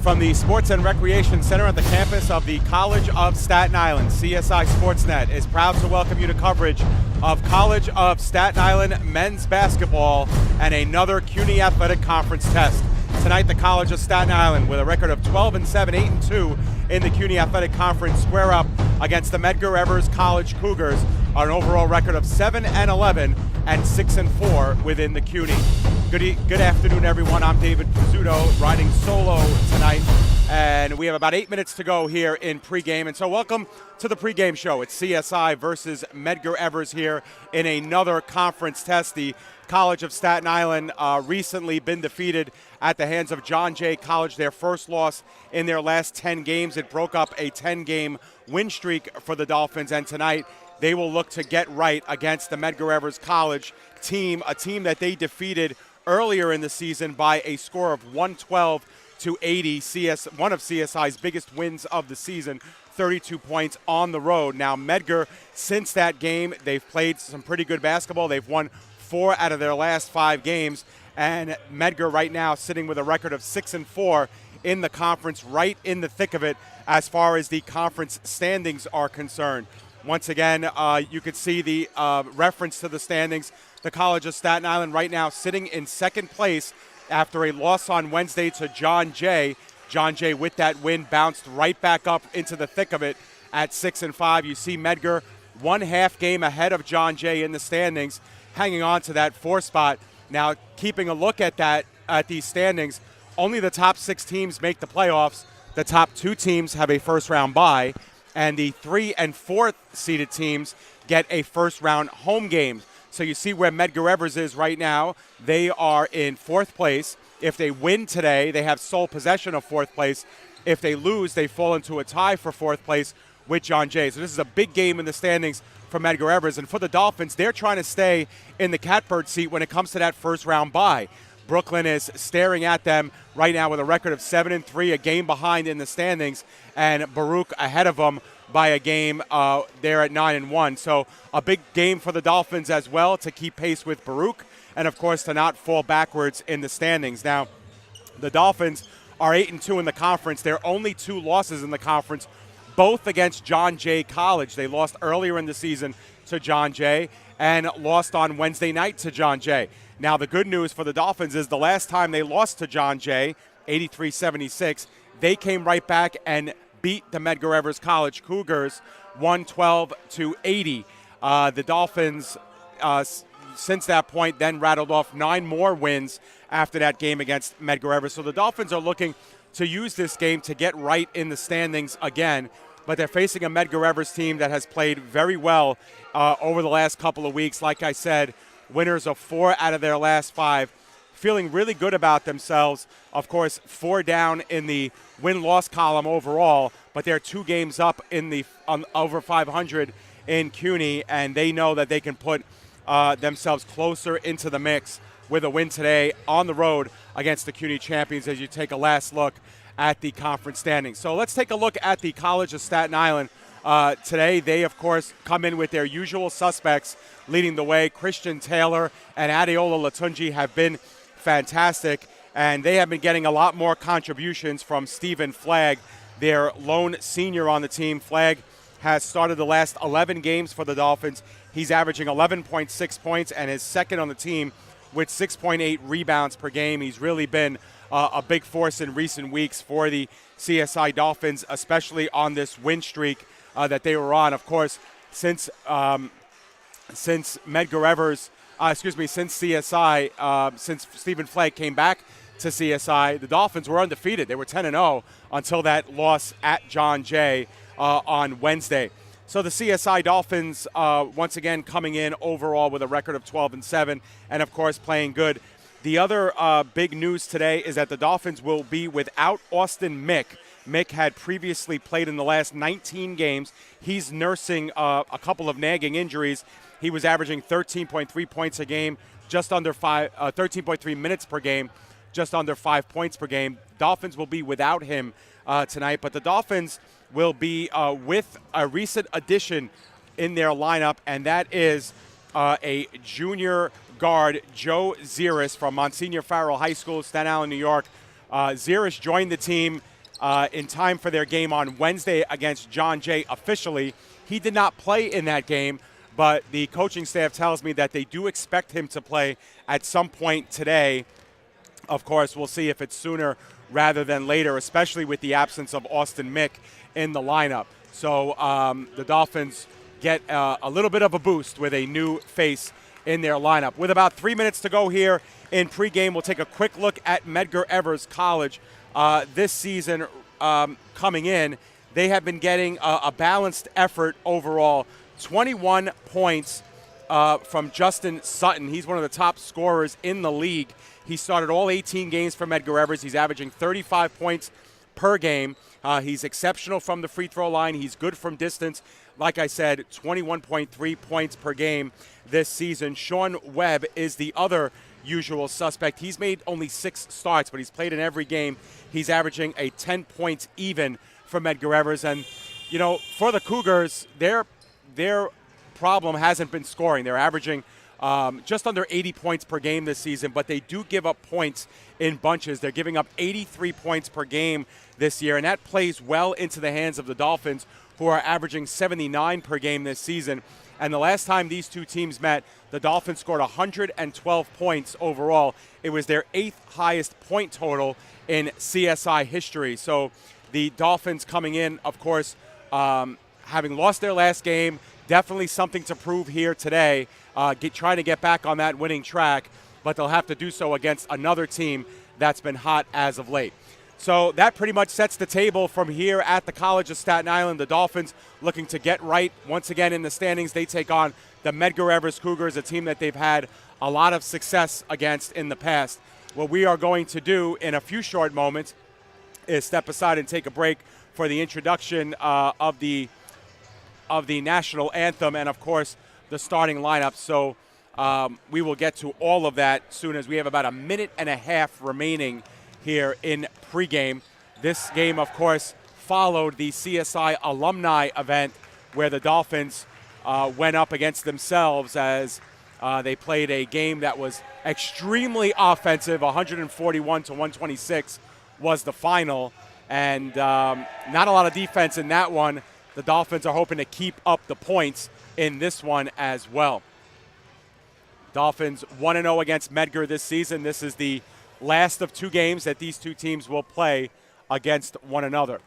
From the Sports and Recreation Center at the campus of the College of Staten Island, CSI Sportsnet is proud to welcome you to coverage of College of Staten Island men's basketball and another CUNY Athletic Conference test. Tonight, the College of Staten Island, with a record of 12-7, 8-2 in the CUNY Athletic Conference, square up against the Medgar Evers College Cougars on an overall record of 7-11 and 6-4 within the CUNY. Good afternoon, everyone. I'm David Pizzuto, riding solo tonight, and we have about 8 minutes to go here in pregame. And so welcome to the pregame show. It's CSI versus Medgar Evers here in another conference test. The College of Staten Island recently been defeated at the hands of John Jay College, their first loss in their last 10 games. It broke up a 10-game win streak for the Dolphins, and tonight they will look to get right against the Medgar Evers College team, a team that they defeated earlier in the season by a score of 112-80, one of CSI's biggest wins of the season, 32 points on the road. Now, Medgar, since that game, they've played some pretty good basketball. They've won 4 out of their last 5 games, and Medgar right now sitting with a record of 6-4 in the conference, right in the thick of it as far as the conference standings are concerned. Once again, you could see the reference to the standings. The College of Staten Island right now sitting in second place after a loss on Wednesday to John Jay. John Jay, with that win, bounced right back up into the thick of it at 6-5. You see Medgar 1/2 game ahead of John Jay in the standings, hanging on to that 4 spot. Now, keeping a look at these standings, only the top 6 teams make the playoffs. The top 2 teams have a first-round bye, and the 3 and 4th seeded teams get a first-round home game. So you see where Medgar Evers is right now. They are in 4th place. If they win today, they have sole possession of 4th place. If they lose, they fall into a tie for 4th place with John Jay. So this is a big game in the standings for Medgar Evers. And for the Dolphins, they're trying to stay in the catbird seat when it comes to that first-round bye. Brooklyn is staring at them right now with a record of 7-3, a game behind in the standings, and Baruch ahead of them by a game there at 9-1. So a big game for the Dolphins as well to keep pace with Baruch and, of course, to not fall backwards in the standings. Now, the Dolphins are 8-2 in the conference. They're only 2 losses in the conference, both against John Jay College. They lost earlier in the season to John Jay and lost on Wednesday night to John Jay. Now, the good news for the Dolphins is the last time they lost to John Jay, 83-76, they came right back and beat the Medgar Evers College Cougars 112-80. The Dolphins, since that point, then rattled off 9 more wins after that game against Medgar Evers. So the Dolphins are looking to use this game to get right in the standings again. But they're facing a Medgar Evers team that has played very well over the last couple of weeks. Like I said, winners of 4 out of their last 5. Feeling really good about themselves. Of course, 4 down in the win-loss column overall, but they're 2 games up in the over 500 in CUNY, and they know that they can put themselves closer into the mix with a win today on the road against the CUNY champions as you take a last look at the conference standings. So let's take a look at the College of Staten Island. Today, they, of course, come in with their usual suspects leading the way. Christian Taylor and Adeola Latunji have been fantastic, and they have been getting a lot more contributions from Stephen Flagg, their lone senior on the team. Flagg has started the last 11 games for the Dolphins. He's averaging 11.6 points and is second on the team with 6.8 rebounds per game. He's really been a big force in recent weeks for the CSI Dolphins, especially on this win streak that they were on. Of course, since Medgar Evers, since CSI, since Stephen Flagg came back to CSI, the Dolphins were undefeated. They were 10-0 until that loss at John Jay on Wednesday. So the CSI Dolphins, once again, coming in overall with a record of 12-7, and of course playing good. The other big news today is that the Dolphins will be without Austin Mick. Mick had previously played in the last 19 games. He's nursing a couple of nagging injuries. He was averaging 13.3 points a game, just under 13.3 minutes per game, just under 5 points per game. Dolphins will be without him tonight, but the Dolphins will be with a recent addition in their lineup, and that is a junior guard, Joe Ziris from Monsignor Farrell High School, Staten Island, New York. Ziris joined the team in time for their game on Wednesday against John Jay officially. He did not play in that game, but the coaching staff tells me that they do expect him to play at some point today. Of course, we'll see if it's sooner rather than later, especially with the absence of Austin Mick in the lineup. So the Dolphins get a little bit of a boost with a new face in their lineup. With about 3 minutes to go here in pregame, we'll take a quick look at Medgar Evers College. This season coming in, they have been getting a balanced effort overall. 21 points from Justin Sutton. He's one of the top scorers in the league. He started all 18 games for Medgar Evers. He's averaging 35 points per game. He's exceptional from the free throw line. He's good from distance. Like I said, 21.3 points per game this season. Sean Webb is the other usual suspect. He's made only 6 starts, but he's played in every game. He's averaging a 10 points even for Medgar Evers. And, you know, for the Cougars, their problem hasn't been scoring. They're averaging just under 80 points per game this season, but they do give up points in bunches. They're giving up 83 points per game this year, and that plays well into the hands of the Dolphins, who are averaging 79 per game this season. And the last time these two teams met, the Dolphins scored 112 points overall. It was their 8th highest point total in CSI history. So the Dolphins coming in, of course, having lost their last game, definitely something to prove here today, trying to get back on that winning track, but they'll have to do so against another team that's been hot as of late. So that pretty much sets the table from here at the College of Staten Island. The Dolphins looking to get right once again in the standings. They take on the Medgar Evers Cougars, a team that they've had a lot of success against in the past. What we are going to do in a few short moments is step aside and take a break for the introduction of the national anthem and, of course, the starting lineup. So we will get to all of that soon, as we have about a minute and a half remaining here in pregame. This game, of course, followed the CSI alumni event where the Dolphins went up against themselves as they played a game that was extremely offensive. 141 to 126 was the final, and not a lot of defense in that one. The Dolphins are hoping to keep up the points in this one as well. Dolphins 1-0 against Medgar this season. This is the last of 2 games that these two teams will play against one another.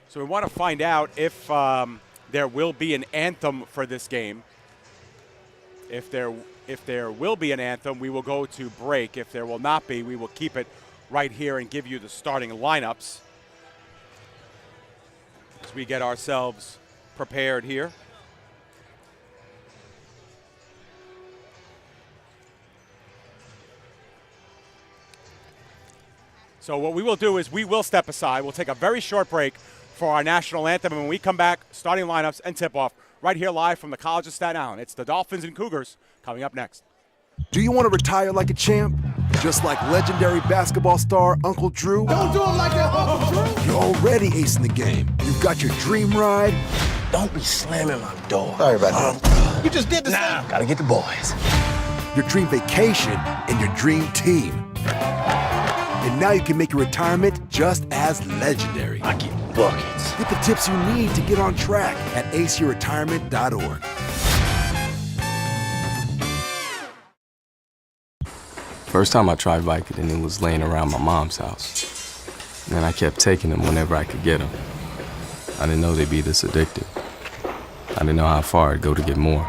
So we want to find out if there will be an anthem for this game. If there will be an anthem, we will go to break. If there will not be, we will keep it right here and give you the starting lineups as we get ourselves prepared here. So what we will do is we will step aside. We'll take a very short break for our national anthem. And when we come back, starting lineups and tip-off right here live from the College of Staten Island. It's the Dolphins and Cougars coming up next. Do you want to retire like a champ? Just like legendary basketball star Uncle Drew? Don't do him like that, Uncle Drew! You're already acing the game. You've got your dream ride. Don't be slamming my door. Sorry about that. You just did the same. Gotta get the boys. Your dream vacation and your dream team. And now you can make your retirement just as legendary. I get buckets. Get the tips you need to get on track at aceyourretirement.org. First time I tried Vicodin, it was laying around my mom's house. And then I kept taking them whenever I could get them. I didn't know they'd be this addictive. I didn't know how far I'd go to get more.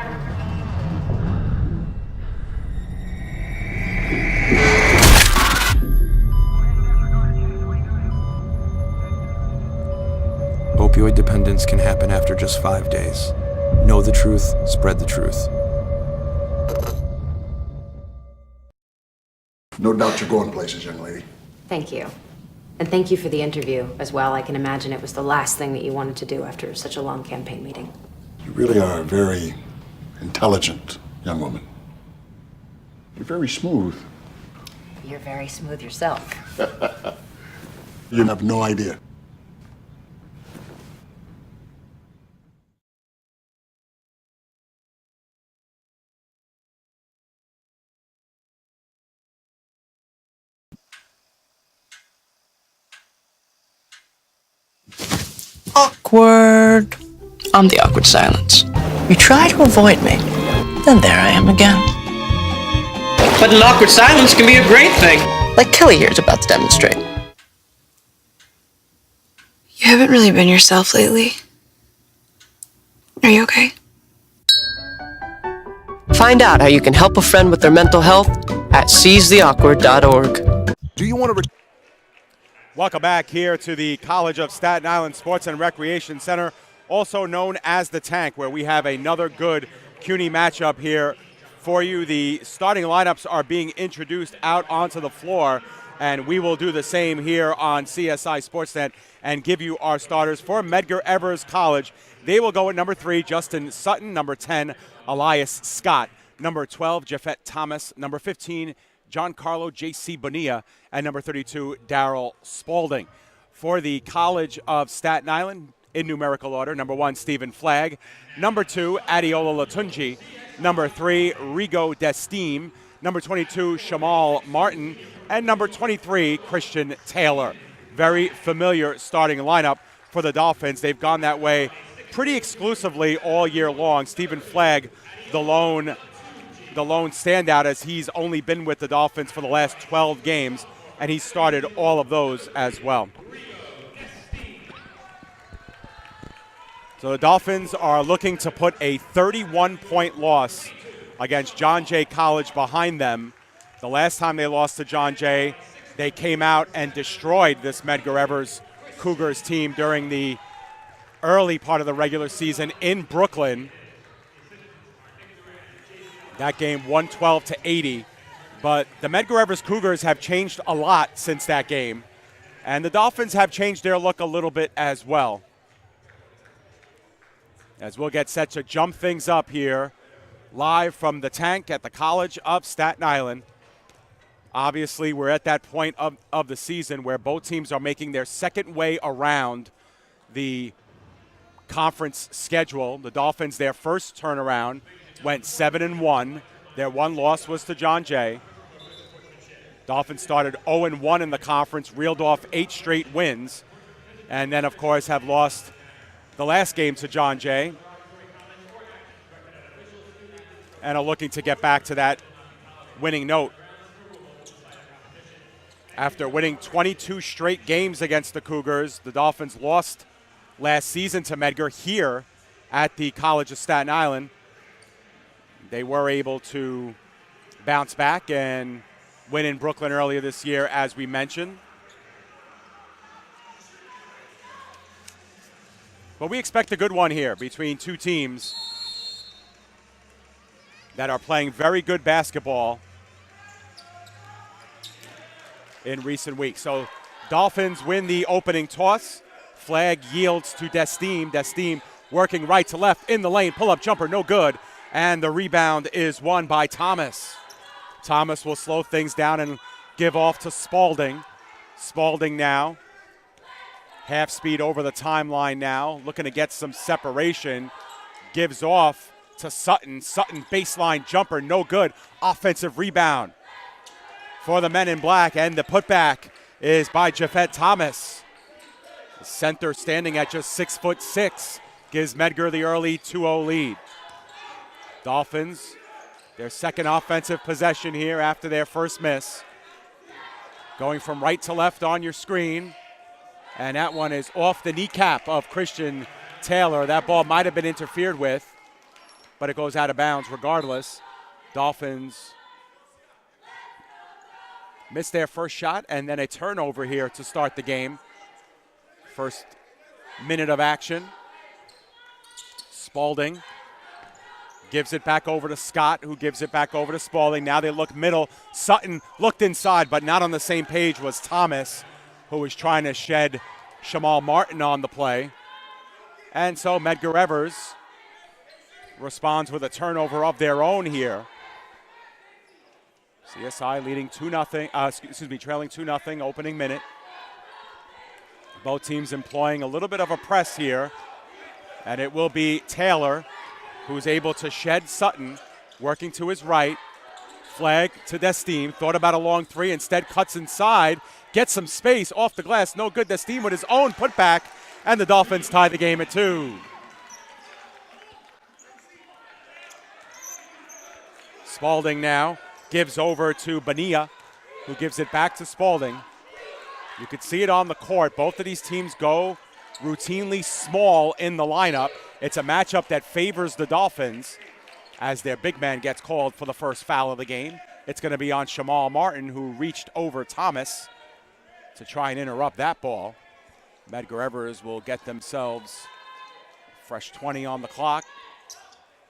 Opioid dependence can happen after just 5 days. Know the truth, spread the truth. No doubt you're going places, young lady. Thank you. And thank you for the interview as well. I can imagine it was the last thing that you wanted to do after such a long campaign meeting. You really are a very intelligent young woman. You're very smooth. You're very smooth yourself. You have no idea. Awkward. I'm the awkward silence. You try to avoid me, then there I am again. But an awkward silence can be a great thing. Like Kelly here is about to demonstrate. You haven't really been yourself lately. Are you okay? Find out how you can help a friend with their mental health at seizetheawkward.org. Do you want to... Welcome back here to the College of Staten Island Sports and Recreation Center, also known as the Tank, where we have another good CUNY matchup here for you. The starting lineups are being introduced out onto the floor, and we will do the same here on CSI Sportsnet and give you our starters for Medgar Evers College. They will go at number 3, Justin Sutton, number 10, Elias Scott, number 12, Jafet Thomas, number 15, Giancarlo J.C. Bonilla, and number 32, Darrell Spalding. For the College of Staten Island, in numerical order, number 1, Stephen Flagg, number 2, Adiola Latunji, number 3, Rigo Destime, number 22, Shamal Martin, and number 23, Christian Taylor. Very familiar starting lineup for the Dolphins. They've gone that way pretty exclusively all year long. Stephen Flagg, the lone standout, as he's only been with the Dolphins for the last 12 games, and he started all of those as well. So the Dolphins are looking to put a 31-point loss against John Jay College behind them. The last time they lost to John Jay, they came out and destroyed this Medgar Evers Cougars team during the early part of the regular season in Brooklyn. That game 112-80. But the Medgar Evers Cougars have changed a lot since that game. And the Dolphins have changed their look a little bit as well. As we'll get set to jump things up here, live from the Tank at the College of Staten Island. Obviously, we're at that point of the season where both teams are making their second way around the conference schedule. The Dolphins, their first turnaround, went 7-1. Their one loss was to John Jay. Dolphins started 0-1 in the conference, reeled off 8 straight wins, and then, of course, have lost the last game to John Jay and are looking to get back to that winning note. After winning 22 straight games against the Cougars, the Dolphins lost last season to Medgar here at the College of Staten Island. They were able to bounce back and win in Brooklyn earlier this year, as we mentioned. But we expect a good one here between two teams that are playing very good basketball in recent weeks. So Dolphins win the opening toss. Flagg yields to Destime. Destime working right to left in the lane. Pull-up jumper, no good. And the rebound is won by Thomas. Thomas will slow things down and give off to Spalding. Spalding now. Half speed over the timeline now. Looking to get some separation. Gives off to Sutton. Sutton baseline jumper, no good. Offensive rebound for the men in black. And the putback is by Jafet Thomas. The center standing at just 6'6", gives Medgar the early 2-0 lead. Dolphins, their second offensive possession here after their first miss. Going from right to left on your screen. And that one is off the kneecap of Christian Taylor. That ball might have been interfered with, but it goes out of bounds regardless. Dolphins missed their first shot, and then a turnover here to start the game. First minute of action. Spalding gives it back over to Scott, who gives it back over to Spalding. Now they look middle. Sutton looked inside, but not on the same page was Thomas, who was trying to shed Shamal Martin on the play. And so Medgar Evers responds with a turnover of their own here. CSI leading 2-0, trailing 2-0, opening minute. Both teams employing a little bit of a press here. And it will be Taylor who's able to shed Sutton, working to his right. Flagg to Destime, thought about a long three, instead cuts inside, gets some space off the glass, no good. Destime with his own putback, and the Dolphins tie the game at 2. Spalding now gives over to Bonilla, who gives it back to Spalding. You could see it on the court. Both of these teams go routinely small in the lineup. It's a matchup that favors the Dolphins as their big man gets called for the first foul of the game. It's going to be on Shamal Martin, who reached over Thomas to try and interrupt that ball. Medgar Evers will get themselves fresh 20 on the clock.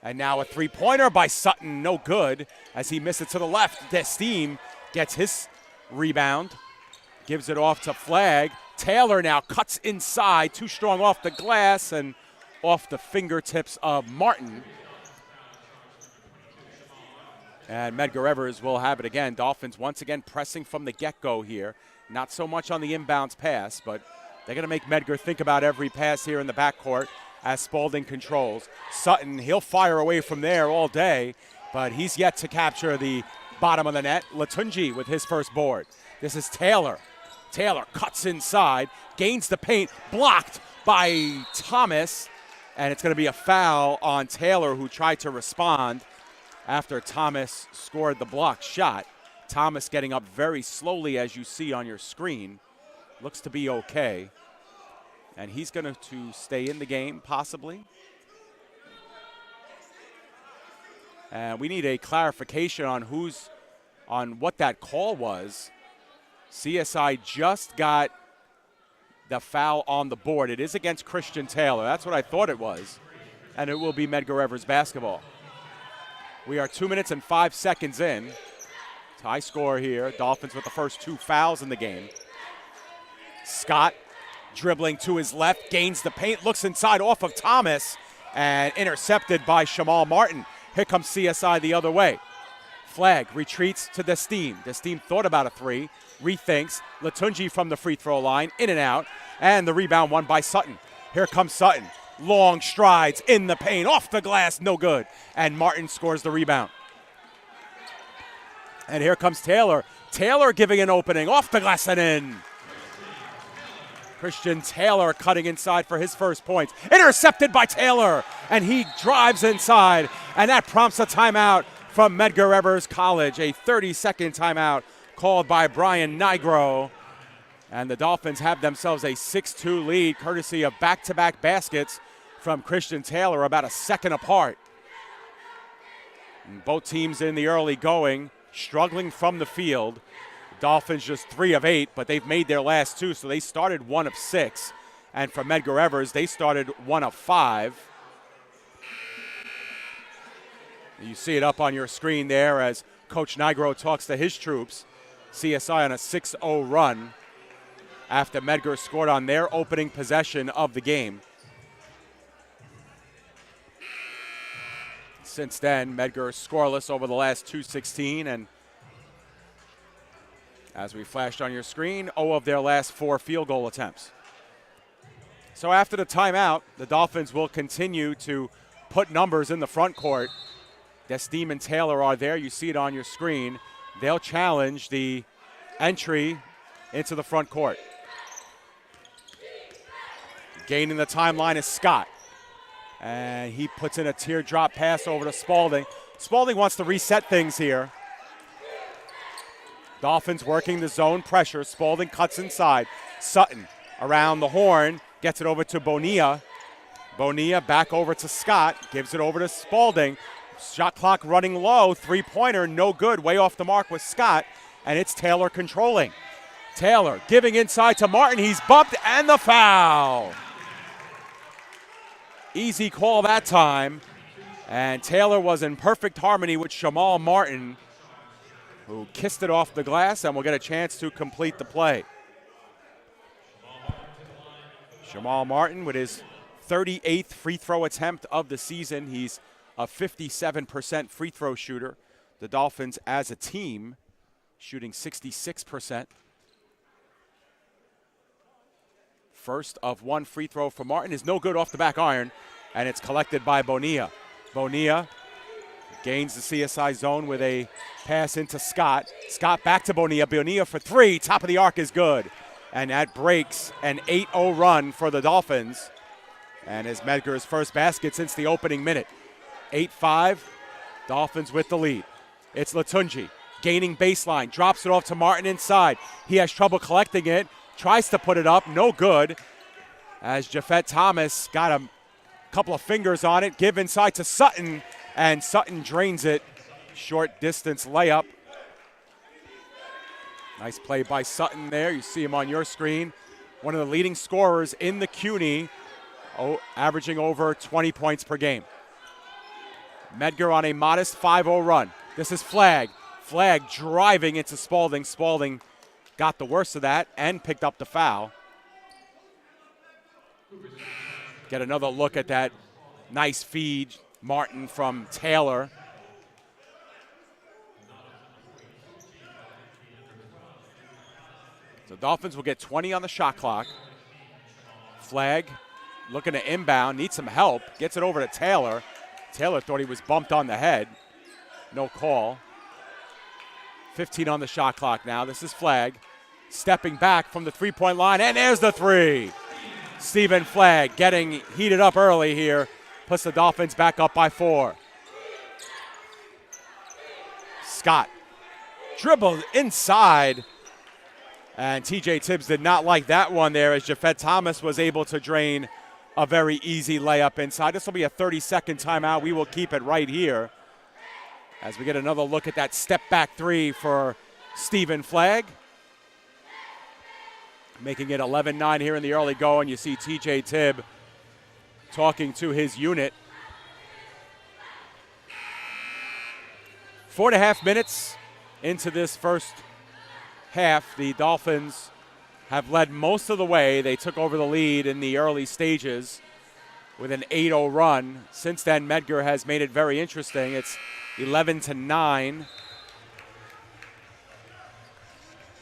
And now a three-pointer by Sutton, no good, as he missed it to the left. Desteem gets his rebound, gives it off to Flagg. Taylor now cuts inside, too strong off the glass and off the fingertips of Martin. And Medgar Evers will have it again. Dolphins once again pressing from the get-go here. Not so much on the inbounds pass, but they're going to make Medgar think about every pass here in the backcourt as Spalding controls. Sutton, he'll fire away from there all day, but he's yet to capture the bottom of the net. Latunji with his first board. This is Taylor. Taylor cuts inside, gains the paint, blocked by Thomas, and it's going to be a foul on Taylor, who tried to respond after Thomas scored the block shot. Thomas getting up very slowly, as you see on your screen. Looks to be okay. And he's going to stay in the game, possibly. And we need a clarification on what that call was. CSI just got the foul on the board. It is against Christian Taylor. That's what I thought it was. And it will be Medgar Evers basketball. We are 2 minutes and 5 seconds in. Tie score here. Dolphins with the first 2 fouls in the game. Scott dribbling to his left, gains the paint, looks inside off of Thomas, and intercepted by Shamal Martin. Here comes CSI the other way. Flagg retreats to Desteem. Desteem thought about a three, rethinks. Latunji from the free throw line, in and out, and the rebound won by Sutton. Here comes Sutton. Long strides in the paint, off the glass, no good. And Martin scores the rebound. And here comes Taylor. Taylor giving an opening, off the glass and in. Christian Taylor cutting inside for his first points. Intercepted by Taylor, and he drives inside, and that prompts a timeout from Medgar Evers College, a 30-second timeout called by Brian Nigro. And the Dolphins have themselves a 6-2 lead, courtesy of back-to-back baskets from Christian Taylor, about a second apart. And both teams in the early going, struggling from the field. Dolphins just 3 of 8, but they've made their last 2, so they started 1 of 6. And for Medgar Evers, they started 1 of 5. You see it up on your screen there as Coach Nigro talks to his troops. CSI on a 6-0 run after Medgar scored on their opening possession of the game. Since then, Medgar scoreless over the last 2:16, and as we flashed on your screen, 0 of their last 4 field goal attempts. So after the timeout, the Dolphins will continue to put numbers in the front court. Desteem and Taylor are there. You see it on your screen. They'll challenge the entry into the front court. Gaining the timeline is Scott. And he puts in a teardrop pass over to Spalding. Spalding wants to reset things here. Dolphins working the zone pressure. Spalding cuts inside. Sutton around the horn, gets it over to Bonilla. Bonilla back over to Scott, gives it over to Spalding. Shot clock running low, three-pointer, no good, way off the mark with Scott, and it's Taylor controlling. Taylor giving inside to Martin, he's bumped, and the foul. Easy call that time, and Taylor was in perfect harmony with Shamal Martin, who kissed it off the glass and will get a chance to complete the play. Shamal Martin with his 38th free throw attempt of the season. He's a 57% free throw shooter. The Dolphins as a team shooting 66%. First of 1 free throw for Martin is no good off the back iron, and it's collected by Bonilla. Bonilla gains the CSI zone with a pass into Scott. Scott back to Bonilla. Bonilla for 3. Top of the arc is good. and that breaks an 8-0 run for the Dolphins. And is Medgar's first basket since the opening minute. 8-5, Dolphins with the lead. It's Latunji gaining baseline, drops it off to Martin inside. He has trouble collecting it, tries to put it up, no good. As Jafet Thomas got a couple of fingers on it, give inside to Sutton, and Sutton drains it. Short distance layup. Nice play by Sutton there. You see him on your screen. One of the leading scorers in the CUNY, averaging over 20 points per game. Medgar on a modest 5-0 run. This is Flagg. Flagg driving into Spalding. Spalding got the worst of that and picked up the foul. Get another look at that nice feed, Martin from Taylor. So Dolphins will get 20 on the shot clock. Flagg looking to inbound, needs some help, gets it over to Taylor. Taylor thought he was bumped on the head. No call. 15 on the shot clock now. This is Flagg stepping back from the three-point line, and there's the three. Stephen Flagg getting heated up early here, puts the Dolphins back up by 4. Scott dribbled inside, and TJ Tibbs did not like that one there as Jafet Thomas was able to drain a very easy layup inside. This will be a 30-second timeout. We will keep it right here as we get another look at that step-back three for Stephen Flagg. Making it 11-9 here in the early go, and you see TJ Tibb talking to his unit. 4.5 minutes into this first half. The Dolphins have led most of the way. They took over the lead in the early stages with an 8-0 run. Since then, Medgar has made it very interesting. It's 11-9.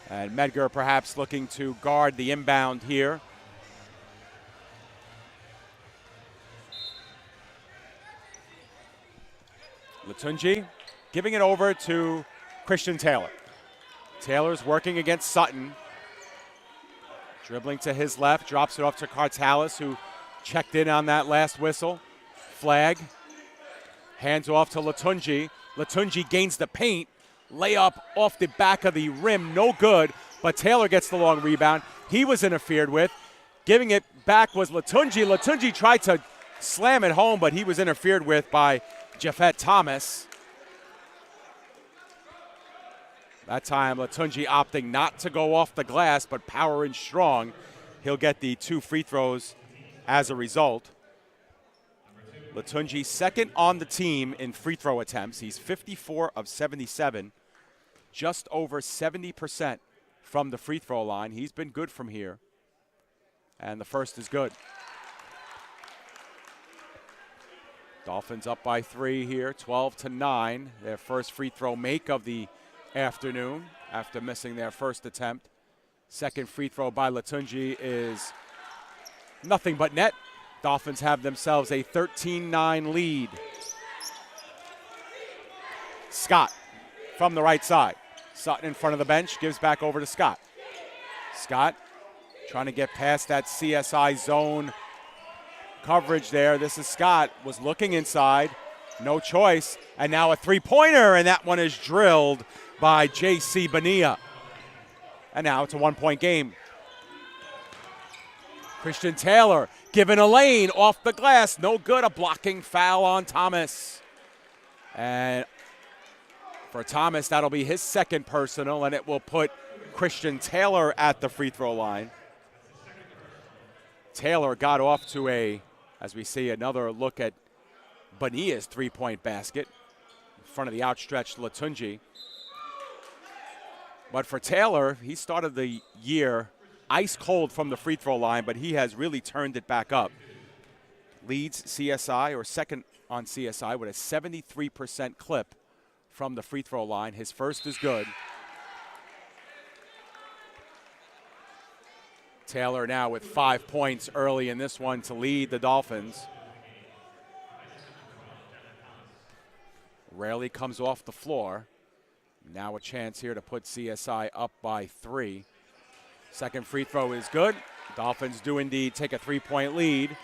And Medgar perhaps looking to guard the inbound here. Latunji giving it over to Christian Taylor. Taylor's working against Sutton. Dribbling to his left, drops it off to Cartalis, who checked in on that last whistle. Flagg hands off to Latunji. Latunji gains the paint. Layup off the back of the rim, no good, but Taylor gets the long rebound. He was interfered with. Giving it back was Latunji. Latunji tried to slam it home, but he was interfered with by Jafet Thomas. That time, Latunji opting not to go off the glass, but powering strong. He'll get the 2 free throws as a result. Latunji second on the team in free throw attempts. He's 54 of 77, just over 70% from the free throw line. He's been good from here, and the first is good. Dolphins up by 3 here, 12-9. Their first free throw make of the afternoon after missing their first attempt. Second free throw by Latunji is nothing but net. Dolphins have themselves a 13-9 lead. Scott from the right side. Sutton in front of the bench, gives back over to Scott. Scott trying to get past that CSI zone coverage there. This is Scott, was looking inside, no choice, and now a three-pointer, and that one is drilled by J.C. Bonilla. And now it's a 1-point game. Christian Taylor given a lane off the glass. No good. A blocking foul on Thomas. And for Thomas, that'll be his second personal, and it will put Christian Taylor at the free throw line. Taylor got off to as we see another look at Bonilla's three-point basket in front of the outstretched Latunji. But for Taylor, he started the year ice cold from the free throw line, but he has really turned it back up. Leads CSI, or second on CSI, with a 73% clip from the free throw line. His first is good. Taylor now with 5 points early in this one to lead the Dolphins. Rarely comes off the floor. Now a chance here to put CSI up by 3. Second free throw is good. Dolphins do indeed take a 3-point lead.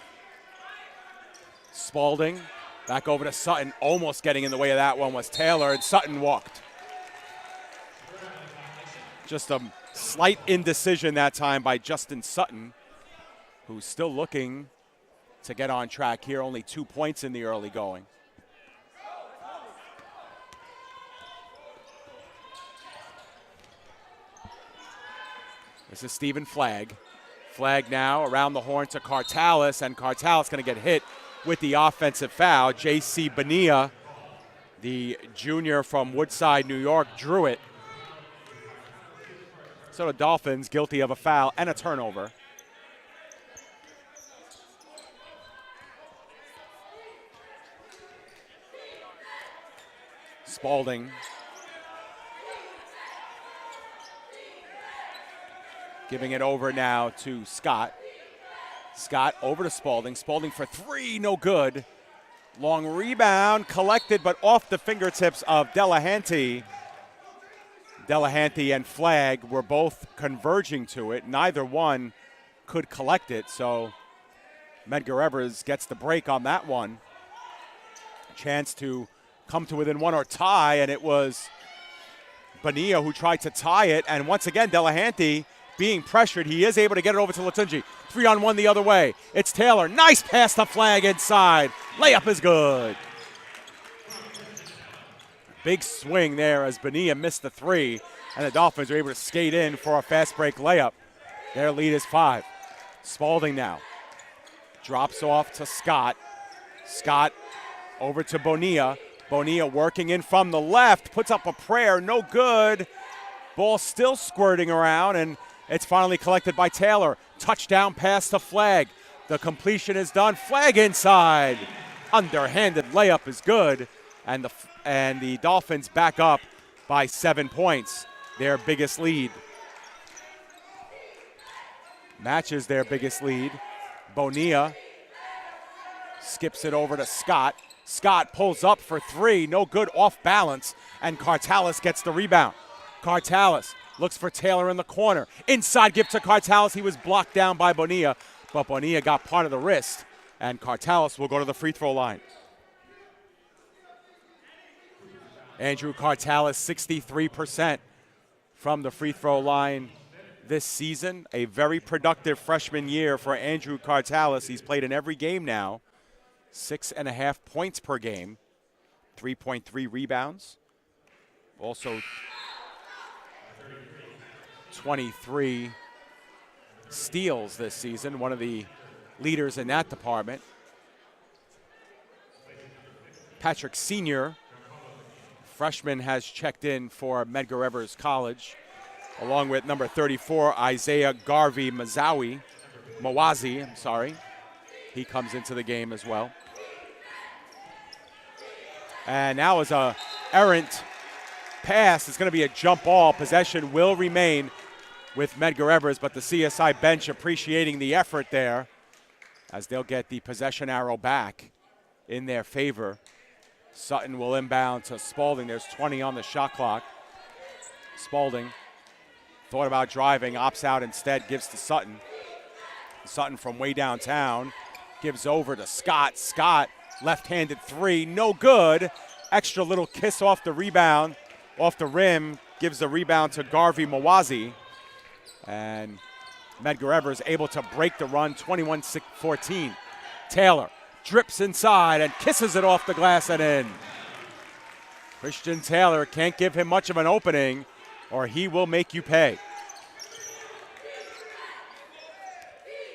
Spalding back over to Sutton. Almost getting in the way of that one was Taylor, and Sutton walked. Just a slight indecision that time by Justin Sutton, who's still looking to get on track here. Only 2 points in the early going. This is Stephen Flagg. Flagg now around the horn to Cartalis, and Cartalis going to get hit with the offensive foul. J.C. Bonilla, the junior from Woodside, New York, drew it. So the Dolphins guilty of a foul and a turnover. Spalding. Giving it over now to Scott. Scott over to Spalding. Spalding for three, no good. Long rebound collected, but off the fingertips of Delahanty. Delahanty and Flagg were both converging to it. Neither one could collect it, so Medgar Evers gets the break on that one. Chance to come to within one or tie, and it was Bonilla who tried to tie it, and once again Delahanty being pressured. He is able to get it over to Latunji. 3-on-1 the other way. It's Taylor. Nice pass to Flagg inside. Layup is good. Big swing there as Bonilla missed the three, and the Dolphins are able to skate in for a fast break layup. Their lead is 5. Spalding now. Drops off to Scott. Scott over to Bonilla. Bonilla working in from the left. Puts up a prayer. No good. Ball still squirting around, and it's finally collected by Taylor. Touchdown pass to Flagg. The completion is done. Flagg inside. Underhanded layup is good. And the Dolphins back up by 7 points. Their biggest lead. Matches their biggest lead. Bonilla skips it over to Scott. Scott pulls up for three. No good, off balance. And Cartalis gets the rebound. Cartalis looks for Taylor in the corner. Inside give to Cartalis. He was blocked down by Bonilla, but Bonilla got part of the wrist, and Cartalis will go to the free throw line. Andrew Cartalis, 63% from the free throw line this season. A very productive freshman year for Andrew Cartalis. He's played in every game now. 6.5 points per game. 3.3 rebounds. Also 23 steals this season, one of the leaders in that department. Patrick Sr., freshman, has checked in for Medgar Evers College, along with number 34, Isaiah Garvey Mawazi. He comes into the game as well. And now is a errant pass. It's going to be a jump ball. Possession will remain with Medgar Evers, but the CSI bench appreciating the effort there as they'll get the possession arrow back in their favor. Sutton will inbound to Spalding. There's 20 on the shot clock. Spalding thought about driving, opts out instead, gives to Sutton. Sutton from way downtown gives over to Scott. Scott, left-handed three, no good. Extra little kiss off the rebound. Off the rim, gives the rebound to Garvey Mawazi. And Medgar Evers able to break the run, 21-14. Taylor drips inside and kisses it off the glass and in. Christian Taylor can't give him much of an opening, or he will make you pay.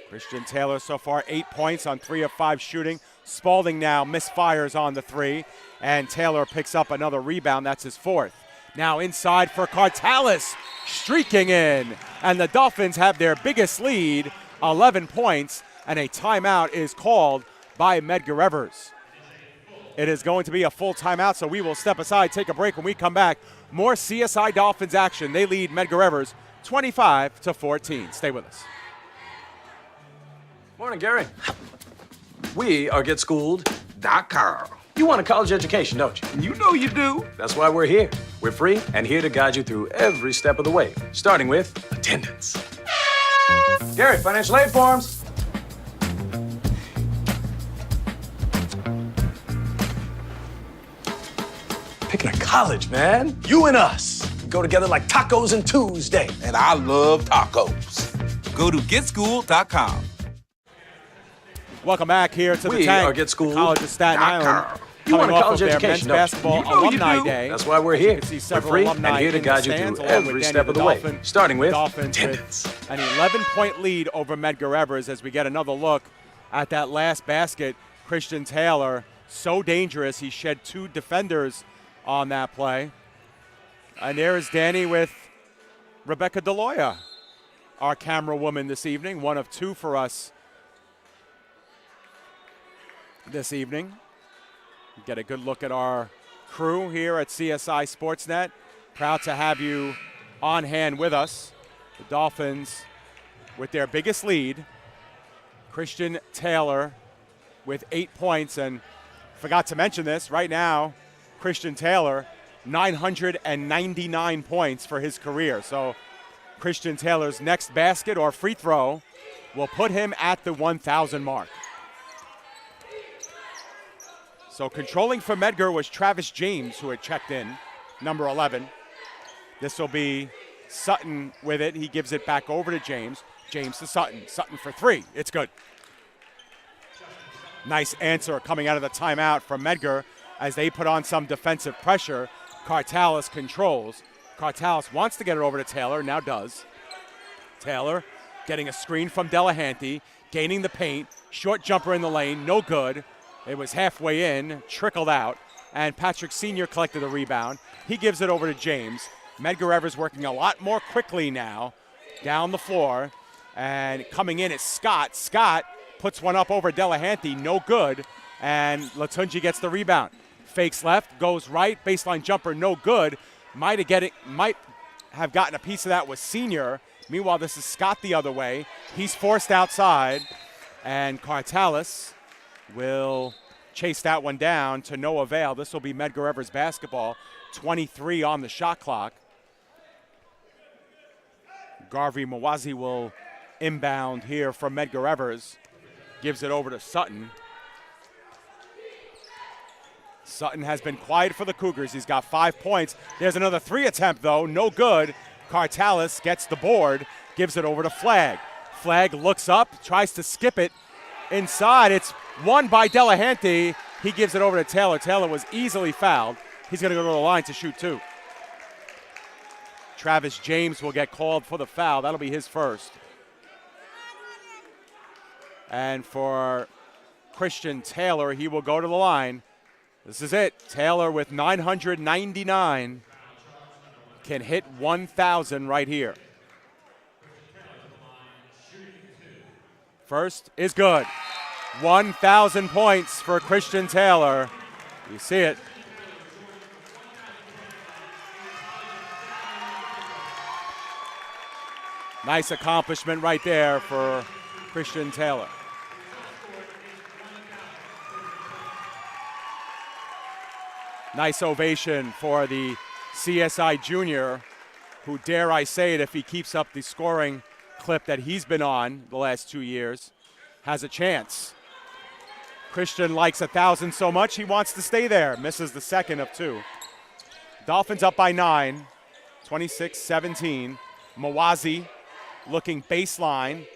Christian Taylor so far 8 points on 3 of 5 shooting. Spalding now misfires on the three, and Taylor picks up another rebound. That's his 4th. Now inside for Cartalis, streaking in. And the Dolphins have their biggest lead, 11 points, and a timeout is called by Medgar Evers. It is going to be a full timeout, so we will step aside, take a break. When we come back, more CSI Dolphins action. They lead Medgar Evers 25-14. Stay with us. Morning, Gary. We are GetSchooled.com. You want a college education, don't you? You know you do. That's why we're here. We're free and here to guide you through every step of the way, starting with attendance. Gary, financial aid forms. Picking a college, man. You and us. We go together like tacos and Tuesday. And I love tacos. Go to getschool.com. Welcome back here to the We Tank, are Get Schooled. College of Staten Island. You want Coming a off college of their education, men's don't you? basketball You know you alumni do. day. That's why we're here. You can see We're several free alumni and here to in guide the you stands, through along with every Danny step of the way. Dolphin. Starting with Dolphins attendance. with an 11-point lead over Medgar Evers as we get another look at that last basket. Christian Taylor, so dangerous. He shed 2 defenders on that play. And there is Danny with Rebecca DeLoya, our camera woman this evening, one of 2 for us this evening. Get a good look at our crew here at CSI Sportsnet. Proud to have you on hand with us. The Dolphins with their biggest lead. Christian Taylor with 8 points. And forgot to mention this, right now, Christian Taylor, 999 points for his career. So Christian Taylor's next basket or free throw will put him at the 1,000 mark. So controlling for Medgar was Travis James, who had checked in, number 11. This will be Sutton with it. He gives it back over to James. James to Sutton. Sutton for 3. It's good. Nice answer coming out of the timeout from Medgar as they put on some defensive pressure. Cartalis controls. Cartalis wants to get it over to Taylor, now does. Taylor getting a screen from Delahanty, gaining the paint. Short jumper in the lane, no good. It was halfway in, trickled out, and Patrick Sr. collected the rebound. He gives it over to James. Medgar Evers working a lot more quickly now down the floor, and coming in is Scott. Scott puts one up over Delahanty, no good, and Latunji gets the rebound. Fakes left, goes right, baseline jumper, no good. Might have gotten a piece of that with Sr. Meanwhile, this is Scott the other way. He's forced outside, and Cartalis will chase that one down to no avail. This will be Medgar Evers basketball. 23 on the shot clock. Garvey Mawazi will inbound here from Medgar Evers. Gives it over to Sutton. Sutton has been quiet for the Cougars. He's got 5 points. There's another 3 attempt, though. No good. Cartalis gets the board, gives it over to Flagg. Flagg looks up, tries to skip it inside. It's won by Delahanty. He gives it over to Taylor. Taylor was easily fouled. He's going to go to the line to shoot 2. Travis James will get called for the foul. That'll be his first. And for Christian Taylor, he will go to the line. This is it. Taylor with 999 can hit 1,000 right here. First is good. 1,000 points for Christian Taylor. You see it. Nice accomplishment right there for Christian Taylor. Nice ovation for the CSI junior, who, dare I say it, if he keeps up the scoring clip that he's been on the last 2 years, has a chance. Christian likes 1,000 so much he wants to stay there. Misses the second of 2. Dolphins up by 9, 26-17. Mawazi looking baseline,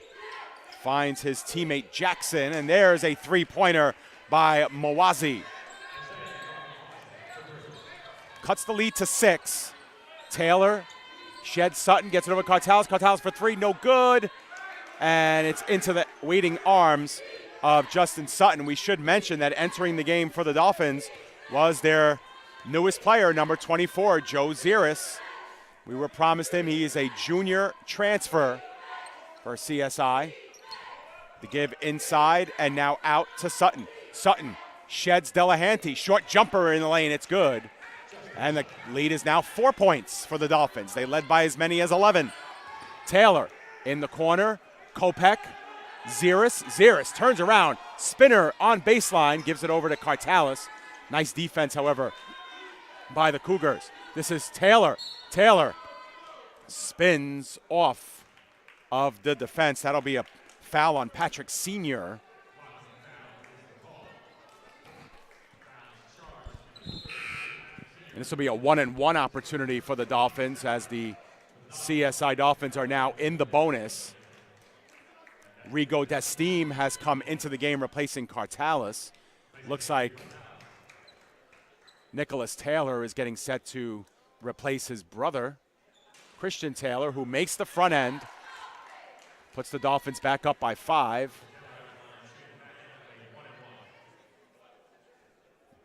finds his teammate Jackson, and there's a 3-pointer by Mawazi. Cuts the lead to 6. Taylor sheds Sutton, gets it over Cartalis. Cartalis for 3, no good. And it's into the waiting arms of Justin Sutton. We should mention that entering the game for the Dolphins was their newest player, number 24, Joe Ziris. We were promised him. He is a junior transfer for CSI. The give inside and now out to Sutton. Sutton sheds Delahanty. Short jumper in the lane. It's good. And the lead is now 4 points for the Dolphins. They led by as many as 11. Taylor in the corner. Kopech. Ziris. Ziris turns around. Spinner on baseline. Gives it over to Cartalis. Nice defense, however, by the Cougars. This is Taylor. Taylor spins off of the defense. That'll be a foul on Patrick Sr. And this will be a 1-and-1 opportunity for the Dolphins as the CSI Dolphins are now in the bonus. Rigo Destime has come into the game replacing Cartalis. Looks like Nicholas Taylor is getting set to replace his brother, Christian Taylor, who makes the front end, puts the Dolphins back up by 5.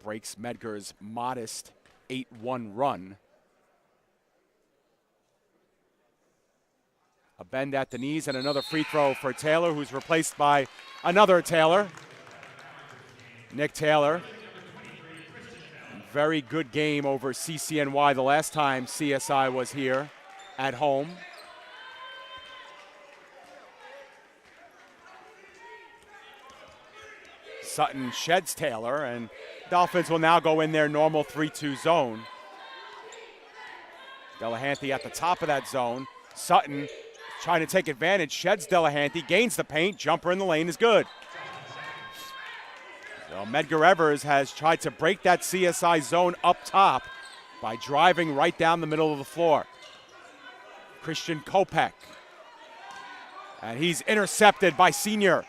Breaks Medgar's modest 8-1 run. A bend at the knees and another free throw for Taylor, who's replaced by another Taylor. Nick Taylor. Very good game over CCNY the last time CSI was here at home. Sutton sheds Taylor, and Dolphins will now go in their normal 3-2 zone. Delahanty at the top of that zone. Sutton trying to take advantage, sheds Delahanty, gains the paint, jumper in the lane is good. So Medgar Evers has tried to break that CSI zone up top by driving right down the middle of the floor. Christian Kopech. And he's intercepted by Senior.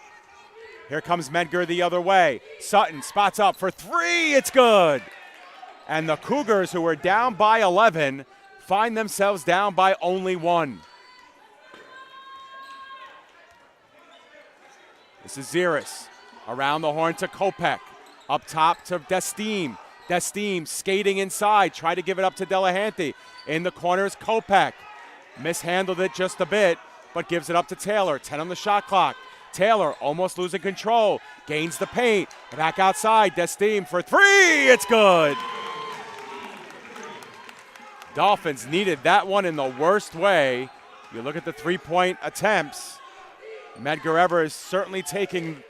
Here comes Medgar the other way. Sutton spots up for 3, it's good. And the Cougars, who were down by 11, find themselves down by only 1. This is Ziris. Around the horn to Kopech. Up top to Destime. Destime skating inside. Try to give it up to Delahanty. In the corners, Kopech. Mishandled it just a bit, but gives it up to Taylor. 10 on the shot clock. Taylor almost losing control. Gains the paint. Back outside. Destime for 3. It's good. Dolphins needed that one in the worst way. You look at the three-point attempts. Medgar Evers certainly taking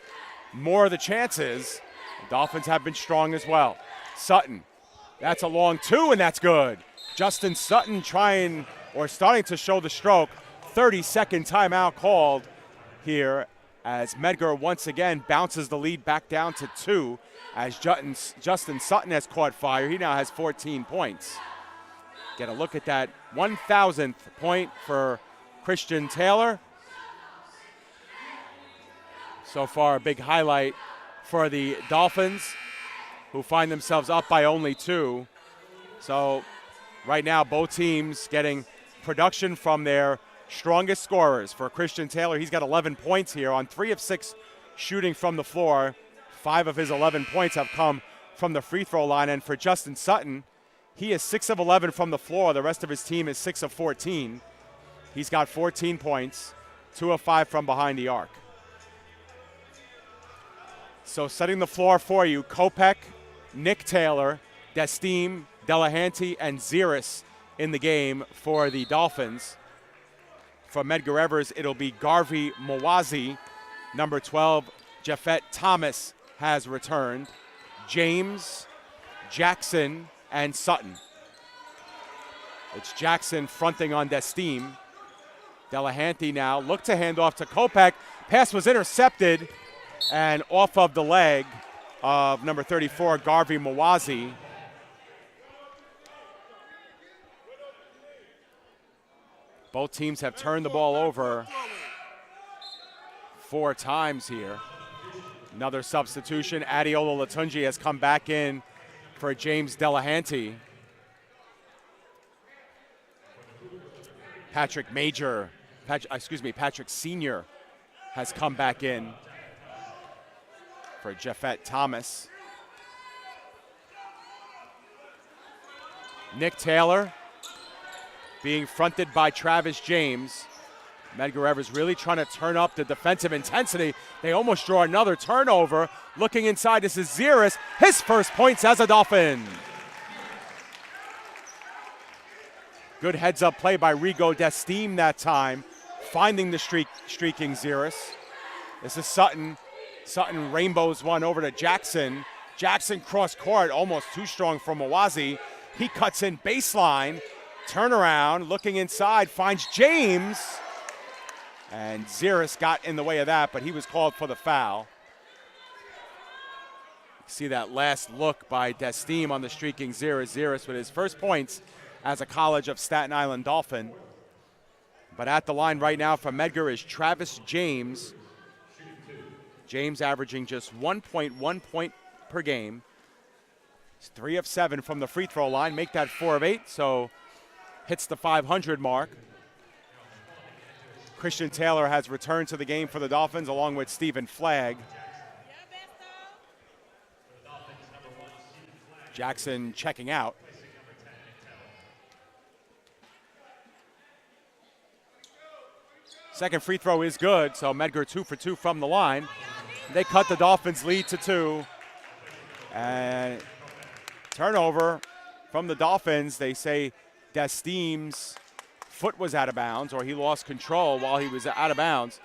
more of the chances. The Dolphins have been strong as well. Sutton, that's a long 2, and that's good. Justin Sutton starting to show the stroke. 30-second timeout called here as Medgar once again bounces the lead back down to 2 as Justin Sutton has caught fire. He now has 14 points. Get a look at that 1,000th point for Christian Taylor. So far, a big highlight for the Dolphins, who find themselves up by only 2. So right now, both teams getting production from their strongest scorers. For Christian Taylor, he's got 11 points here on 3 of 6 shooting from the floor. 5 of his 11 points have come from the free throw line. And for Justin Sutton, he is 6 of 11 from the floor. The rest of his team is 6 of 14. He's got 14 points, 2 of 5 from behind the arc. So setting the floor for you, Kopech, Nick Taylor, Destime, Delahanty, and Ziris in the game for the Dolphins. For Medgar Evers, it'll be Garvey Mawazi. Number 12, Jafet Thomas has returned. James, Jackson, and Sutton. It's Jackson fronting on Destime. Delahanty now look to hand off to Kopech. Pass was intercepted and off of the leg of number 34, Garvey Mawazi. Both teams have turned the ball over 4 times here. Another substitution. Adiola Latunji has come back in for James Delahanty. Patrick Sr. has come back in for Jafet Thomas. Nick Taylor being fronted by Travis James. Medgar Evers really trying to turn up the defensive intensity. They almost draw another turnover. Looking inside, this is Ziris. His first points as a Dolphin. Good heads-up play by Rigo Destime that time, finding the streaking Ziris. This is Sutton. Sutton rainbows one over to Jackson. Jackson cross court, almost too strong for Mawazi. He cuts in baseline, turnaround, looking inside, finds James. And Ziris got in the way of that, but he was called for the foul. See that last look by Desteem on the streaking Ziris. Ziris with his first points as a College of Staten Island Dolphin. But at the line right now for Medgar is Travis James. James averaging just 1.1 point per game. He's 3 of 7 from the free throw line. Make that 4 of 8, so hits the 500 mark. Christian Taylor has returned to the game for the Dolphins along with Stephen Flagg. Jackson checking out. Second free throw is good, so Medgar 2 for 2 from the line. They cut the Dolphins' lead to 2. And turnover from the Dolphins. They say Desteem's foot was out of bounds, or he lost control while he was out of bounds.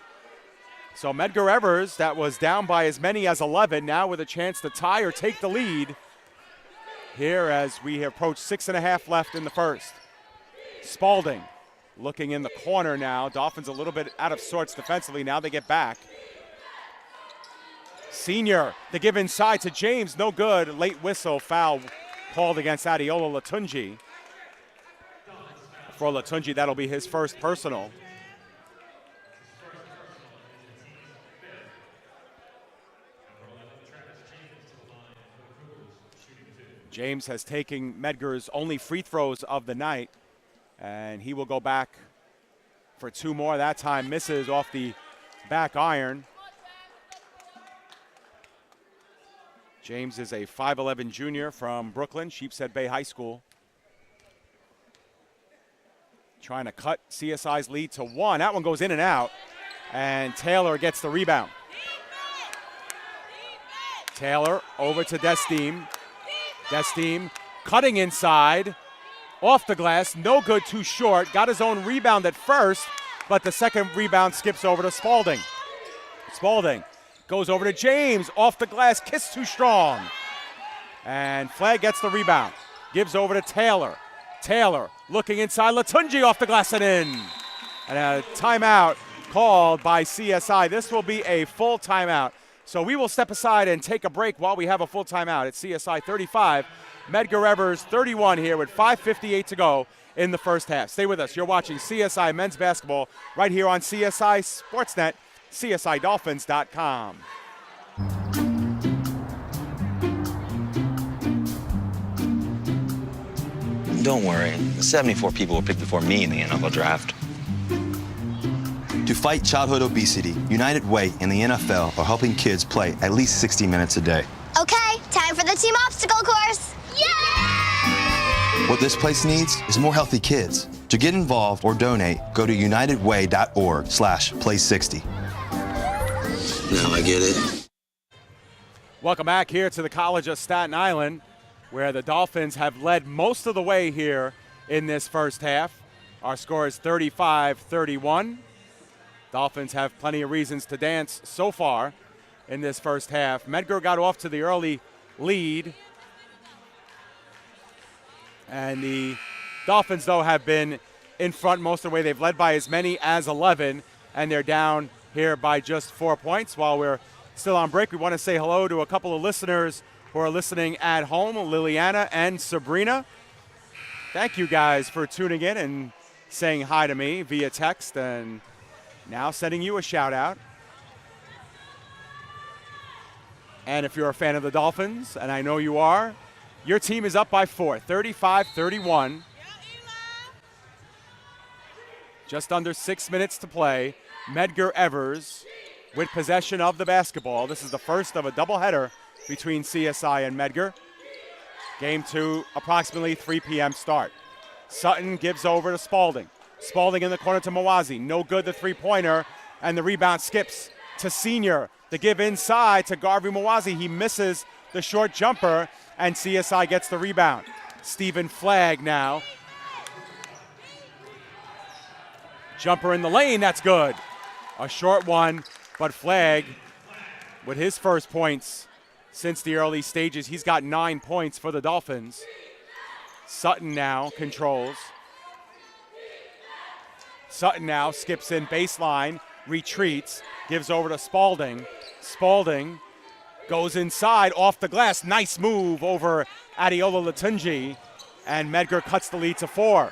So Medgar Evers, that was down by as many as 11, now with a chance to tie or take the lead here as we approach 6.5 left in the first. Spalding looking in the corner now. Dolphins a little bit out of sorts defensively. Now they get back. Senior, the give inside to James, no good. Late whistle, foul called against Adeola Latunji. For Latunji, that'll be his first personal. James has taken Medgar's only free throws of the night, and he will go back for 2 more. That time misses off the back iron. James is a 5'11 junior from Brooklyn, Sheepshead Bay High School. Trying to cut CSI's lead to 1. That one goes in and out, and Taylor gets the rebound. Taylor over to Desteem. Desteem cutting inside, off the glass, no good, too short. Got his own rebound at first, but the second rebound skips over to Spalding. Spalding goes over to James, off the glass, kiss too strong. And Flagg gets the rebound, gives over to Taylor. Taylor looking inside, Latunji off the glass and in. And a timeout called by CSI. This will be a full timeout. So we will step aside and take a break while we have a full timeout. It's CSI 35, Medgar Evers 31 here with 5:58 to go in the first half. Stay with us. You're watching CSI Men's Basketball right here on CSI Sportsnet, CSIDolphins.com. Don't worry, 74 people were picked before me in the NFL draft. To fight childhood obesity, United Way and the NFL are helping kids play at least 60 minutes a day. Okay, time for the team obstacle course. Yay! What this place needs is more healthy kids. To get involved or donate, go to unitedway.org/play60. Now I get it. Welcome back here to the College of Staten Island, where the Dolphins have led most of the way here in this first half. Our score is 35-31. Dolphins have plenty of reasons to dance so far in this first half. Medgar got off to the early lead. And the Dolphins, though, have been in front most of the way. They've led by as many as 11, and they're down here by just 4 points. While we're still on break, we want to say hello to a couple of listeners who are listening at home, Liliana and Sabrina. Thank you guys for tuning in and saying hi to me via text, and now sending you a shout out. And if you're a fan of the Dolphins, and I know you are, your team is up by 4, 35-31. Just under 6 minutes to play. Medgar Evers with possession of the basketball. This is the first of a doubleheader between CSI and Medgar. Game 2, approximately 3 p.m. start. Sutton gives over to Spalding. Spalding in the corner to Mawazi. No good, the three-pointer, and the rebound skips to Senior. The give inside to Garvey Mawazi. He misses the short jumper, and CSI gets the rebound. Stephen Flagg now. Jumper in the lane, that's good. A short one, but Flagg with his first points since the early stages. He's got 9 points for the Dolphins. Sutton now controls. Sutton now skips in baseline, retreats, gives over to Spalding. Spalding goes inside, off the glass. Nice move over Adeola Latunji, and Medgar cuts the lead to 4.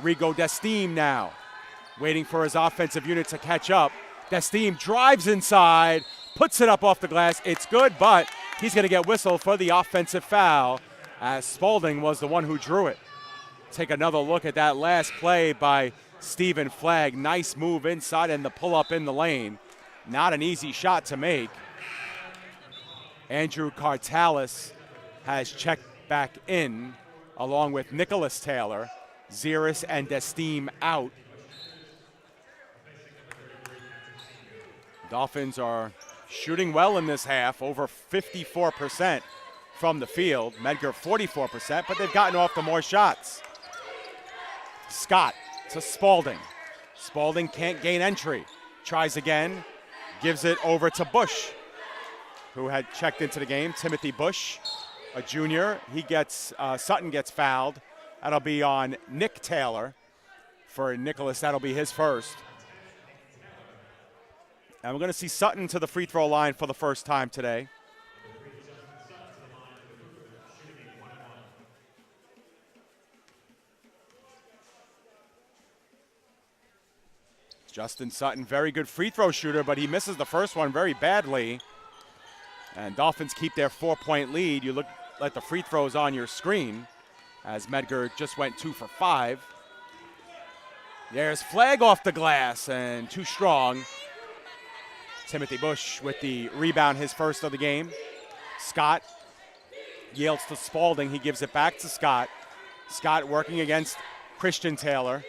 Rigo Destime now, waiting for his offensive unit to catch up. Destime drives inside, puts it up off the glass. It's good, but he's going to get whistled for the offensive foul, as Spalding was the one who drew it. Take another look at that last play by Stephen Flagg. Nice move inside and the pull-up in the lane. Not an easy shot to make. Andrew Cartalis has checked back in, along with Nicholas Taylor. Ziris and Destime out. Dolphins are shooting well in this half, over 54% from the field. Medgar 44%, but they've gotten off to more shots. Scott to Spalding. Spalding can't gain entry. Tries again, gives it over to Bush, who had checked into the game. Timothy Bush, a junior. He gets, Sutton gets fouled. That'll be on Nick Taylor. For Nicholas, that'll be his first. And we're going to see Sutton to the free throw line for the first time today. Justin Sutton, very good free throw shooter, but he misses the first one very badly. And Dolphins keep their 4-point lead. You look at the free throws on your screen, as Medgar just went 2 for 5. There's Flagg off the glass, and too strong. Timothy Bush with the rebound, his first of the game. Scott yields to Spalding. He gives it back to Scott. Scott working against Christian Taylor.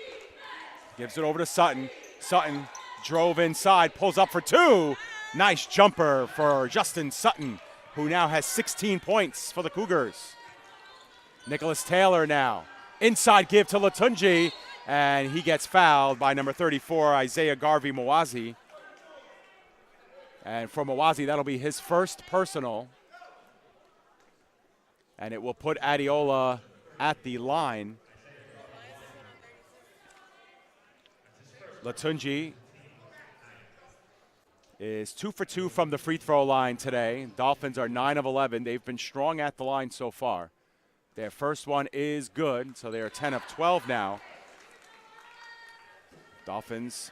Gives it over to Sutton. Sutton drove inside, pulls up for 2. Nice jumper for Justin Sutton, who now has 16 points for the Cougars. Nicholas Taylor now. Inside give to Latunji, and he gets fouled by number 34, Isaiah Garvey Mawazi. And for Mawazi, that'll be his first personal. And it will put Adeola at the line. Latunji is 2 for 2 from the free throw line today. Dolphins are 9 of 11. They've been strong at the line so far. Their first one is good, so they are 10 of 12 now. Dolphins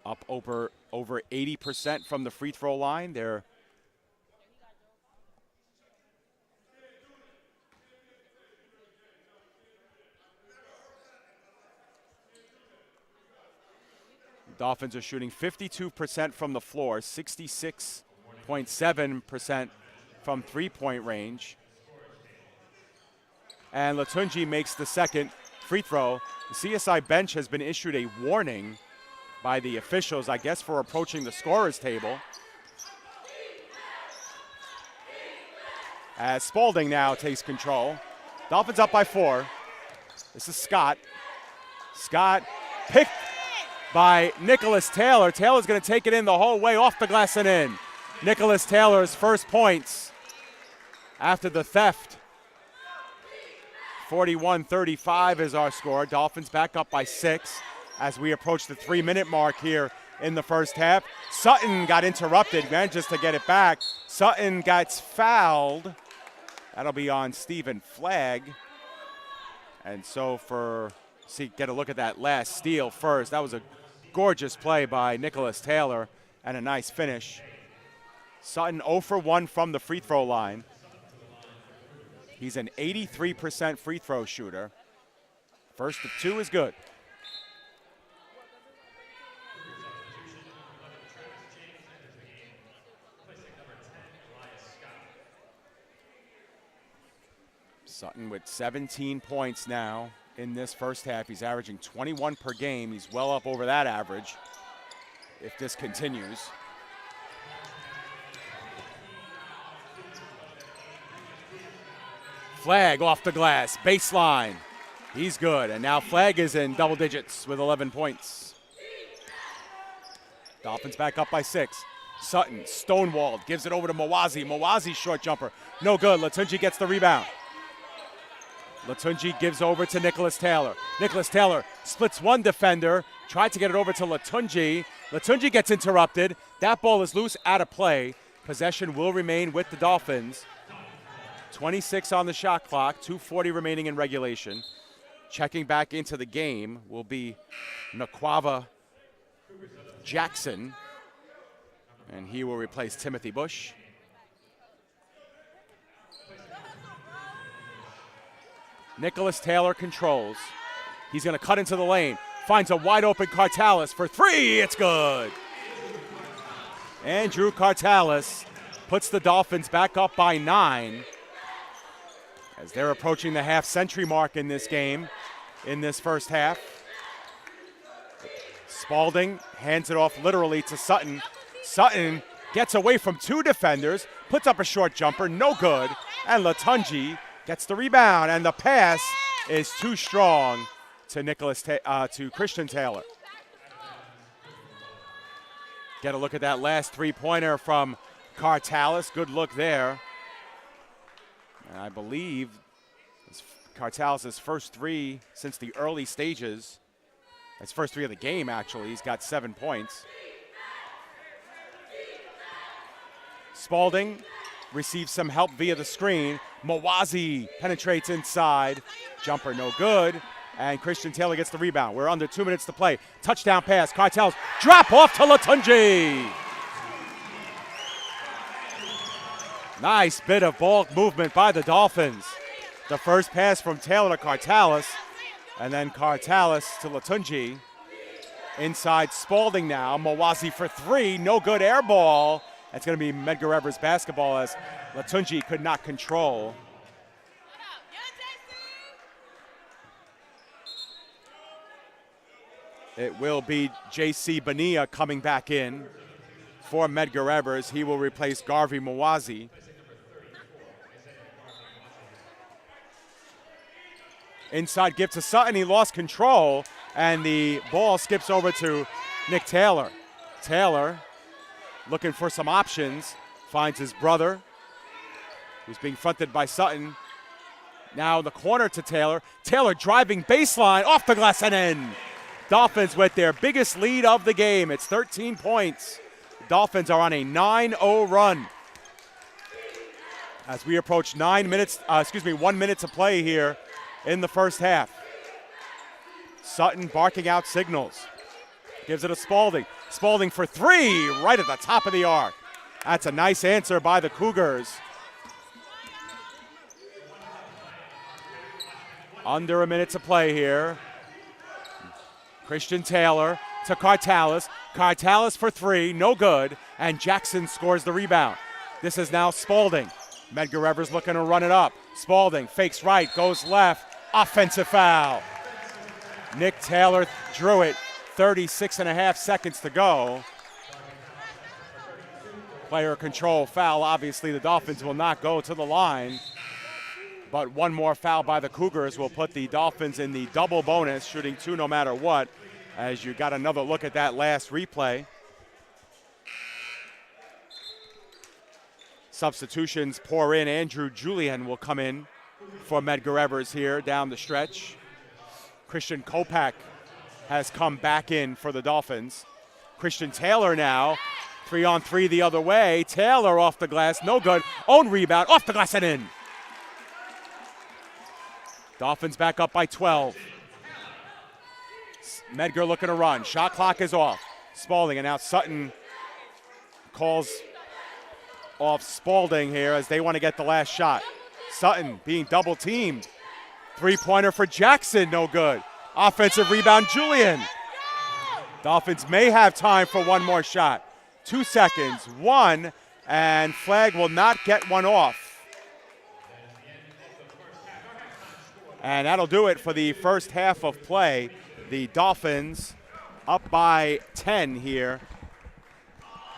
up over 80% from the free throw line. They're Dolphins are shooting 52% from the floor, 66.7% from three-point range. And Latunji makes the second free throw. The CSI bench has been issued a warning by the officials, I guess, for approaching the scorer's table. As Spalding now takes control. Dolphins up by 4. This is Scott. Scott picked by Nicholas Taylor. Taylor's going to take it in the whole way, off the glass and in. Nicholas Taylor's first points after the theft. 41-35 is our score. Dolphins back up by 6 as we approach the 3-minute mark here in the first half. Sutton got interrupted, manages to get it back. Sutton gets fouled. That'll be on Stephen Flagg. And so get a look at that last steal first. That was a gorgeous play by Nicholas Taylor and a nice finish. Sutton 0 for 1 from the free throw line. He's an 83% free throw shooter. First of 2 is good. Sutton with 17 points now in this first half. He's averaging 21 per game. He's well up over that average if this continues. Flagg off the glass, baseline. He's good, and now Flagg is in double digits with 11 points. Dolphins back up by 6. Sutton, stonewalled, gives it over to Mawazi. Mawazi short jumper, no good. Latunji gets the rebound. Latunji gives over to Nicholas Taylor. Nicholas Taylor splits one defender, tried to get it over to Latunji. Latunji gets interrupted. That ball is loose, out of play. Possession will remain with the Dolphins. 26 on the shot clock, 2:40 remaining in regulation. Checking back into the game will be Naquava Jackson, and he will replace Timothy Bush. Nicholas Taylor controls. He's going to cut into the lane. Finds a wide open Cartalis for three. It's good. Andrew Cartalis puts the Dolphins back up by 9 as they're approaching the half-century mark in this game, in this first half. Spalding hands it off literally to Sutton. Sutton gets away from 2 defenders, puts up a short jumper, no good, and Latunji gets the rebound, and the pass is too strong to Christian Taylor. Get a look at that last three-pointer from Cartalis. Good look there. And I believe it's Cartalis' first 3 since the early stages. His first 3 of the game, actually. He's got 7 points. Spalding receives some help via the screen. Mawazi penetrates inside. Jumper no good. And Christian Taylor gets the rebound. We're under 2 minutes to play. Touchdown pass. Cartalis drop off to Latunji. Nice bit of ball movement by the Dolphins. The first pass from Taylor to Cartalis. And then Cartalis to Latunji. Inside Spalding now. Mawazi for 3. No good, air ball. That's going to be Medgar Evers basketball as Latunji could not control. It will be J.C. Bonilla coming back in for Medgar Evers. He will replace Garvey Mawazi. Inside give to Sutton. He lost control, and the ball skips over to Nick Taylor. Taylor looking for some options, finds his brother, who's being fronted by Sutton. Now the corner to Taylor. Taylor driving baseline, off the glass and in. Dolphins with their biggest lead of the game. It's 13 points. The Dolphins are on a 9-0 run. As we approach 1 minute to play here in the first half. Sutton barking out signals. Gives it to Spalding. Spalding for 3, right at the top of the arc. That's a nice answer by the Cougars. Under a minute to play here. Christian Taylor to Cartalis. Cartalis for 3, no good, and Jackson scores the rebound. This is now Spalding. Medgar Evers looking to run it up. Spalding fakes right, goes left. Offensive foul. Nick Taylor drew it. 36.5 seconds to go. Player control foul. Obviously, the Dolphins will not go to the line. But one more foul by the Cougars will put the Dolphins in the double bonus, shooting 2 no matter what, as you got another look at that last replay. Substitutions pour in. Andrew Julian will come in for Medgar Evers here down the stretch. Christian Kopak has come back in for the Dolphins. Christian Taylor now, 3-on-3 the other way. Taylor off the glass, no good. Own rebound, off the glass and in. Dolphins back up by 12. Medgar looking to run. Shot clock is off. Spalding, and now Sutton calls off Spalding here as they want to get the last shot. Sutton being double teamed. 3-pointer for Jackson, no good. Offensive rebound, Julian. Dolphins may have time for one more shot. 2 seconds, 1, and flag will not get one off. And that'll do it for the first half of play. The Dolphins up by 10 here.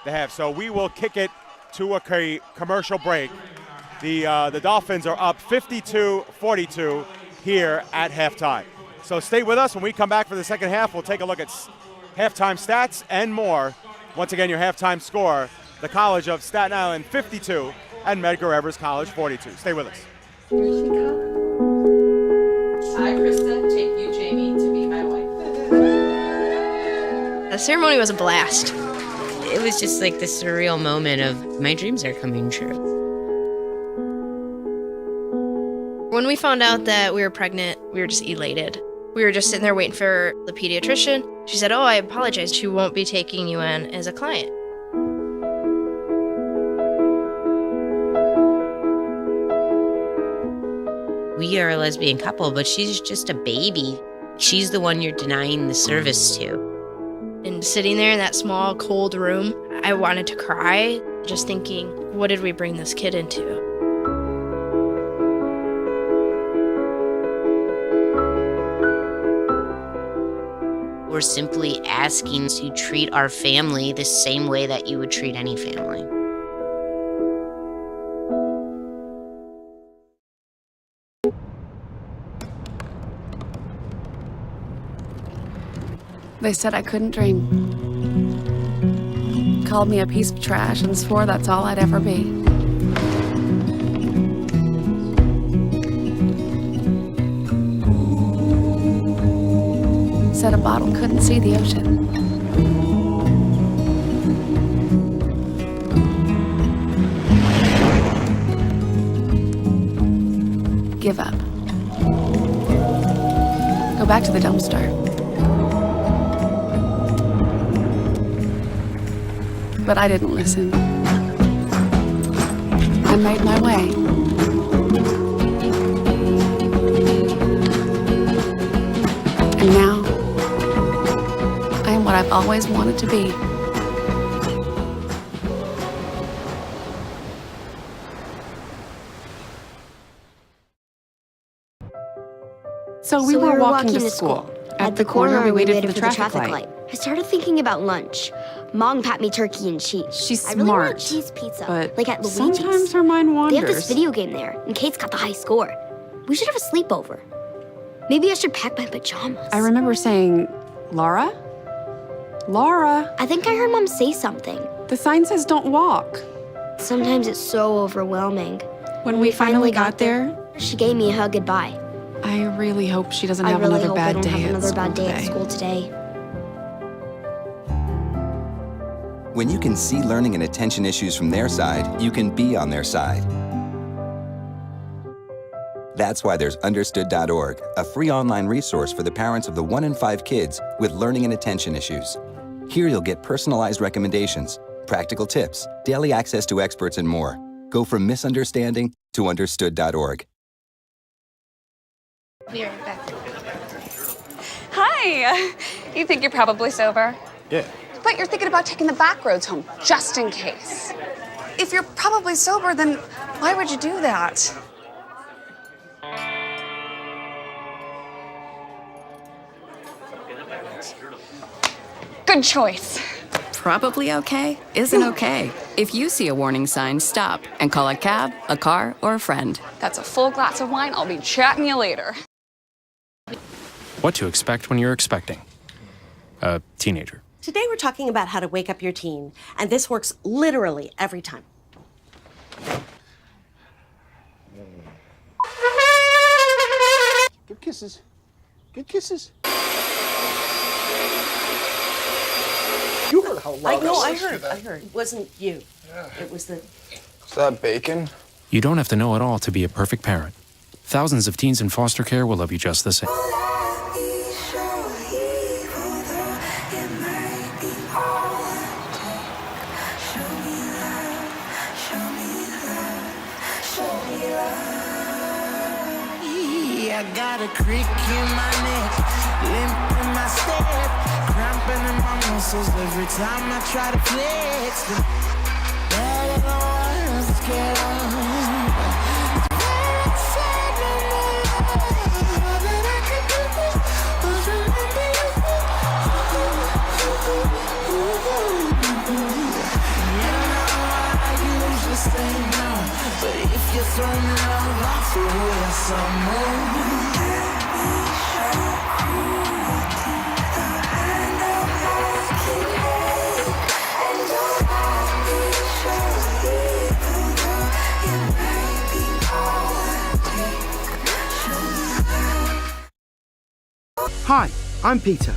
They have. So we will kick it to a commercial break. The Dolphins are up 52-42 here at halftime. So stay with us. When we come back for the second half, we'll take a look at halftime stats and more. Once again, your halftime score, the College of Staten Island 52 and Medgar Evers College 42. Stay with us. Here she comes. I, Krista, take you, Jamie, to be my wife. The ceremony was a blast. It was just like this surreal moment of my dreams are coming true. When we found out that we were pregnant, we were just elated. We were just sitting there waiting for the pediatrician. She said, "Oh, I apologize. She won't be taking you in as a client." We are a lesbian couple, but she's just a baby. She's the one you're denying the service to. And sitting there in that small, cold room, I wanted to cry, just thinking, what did we bring this kid into? We're simply asking to treat our family the same way that you would treat any family. They said I couldn't dream. Called me a piece of trash and swore that's all I'd ever be. Said a bottle couldn't see the ocean. Give up. Go back to the dumpster. But I didn't listen. I made my way. And now, I am what I've always wanted to be. So we were walking to school. At the corner, we waited for the traffic light. I started thinking about lunch. Mom packed me turkey and cheese. She's I really smart, want cheese pizza, but like at Luigi's. sometimes her mind They have this wanders. video game there, and Kate's got the high score. We should have a sleepover. Maybe I should pack my pajamas. I remember saying, Laura? Laura? I think I heard Mom say something. The sign says don't walk. Sometimes it's so overwhelming. When we finally got there, she gave me a hug goodbye. I really hope she doesn't I have really another hope I bad don't day have at another school bad day at today. school today. When you can see learning and attention issues from their side, you can be on their side. That's why there's Understood.org, a free online resource for the parents of the 1 in 5 kids with learning and attention issues. Here you'll get personalized recommendations, practical tips, daily access to experts, and more. Go from misunderstanding to Understood.org. Be right back. Hi! You think you're probably sober? Yeah. But you're thinking about taking the back roads home, just in case. If you're probably sober, then why would you do that? Good choice. Probably okay isn't okay. If you see a warning sign, stop and call a cab, a car, or a friend. That's a full glass of wine. I'll be chatting you later. What to expect when you're expecting a teenager. Today we're talking about how to wake up your teen, and this works literally every time. Good kisses. Good kisses. You heard how loud I heard. It wasn't you. It was the... Is that bacon? You don't have to know it all to be a perfect parent. Thousands of teens in foster care will love you just the same. I got a crick in my neck, limp in my step, cramping in my muscles every time I try to flex. But I don't want to get on. Hi, I'm Peter,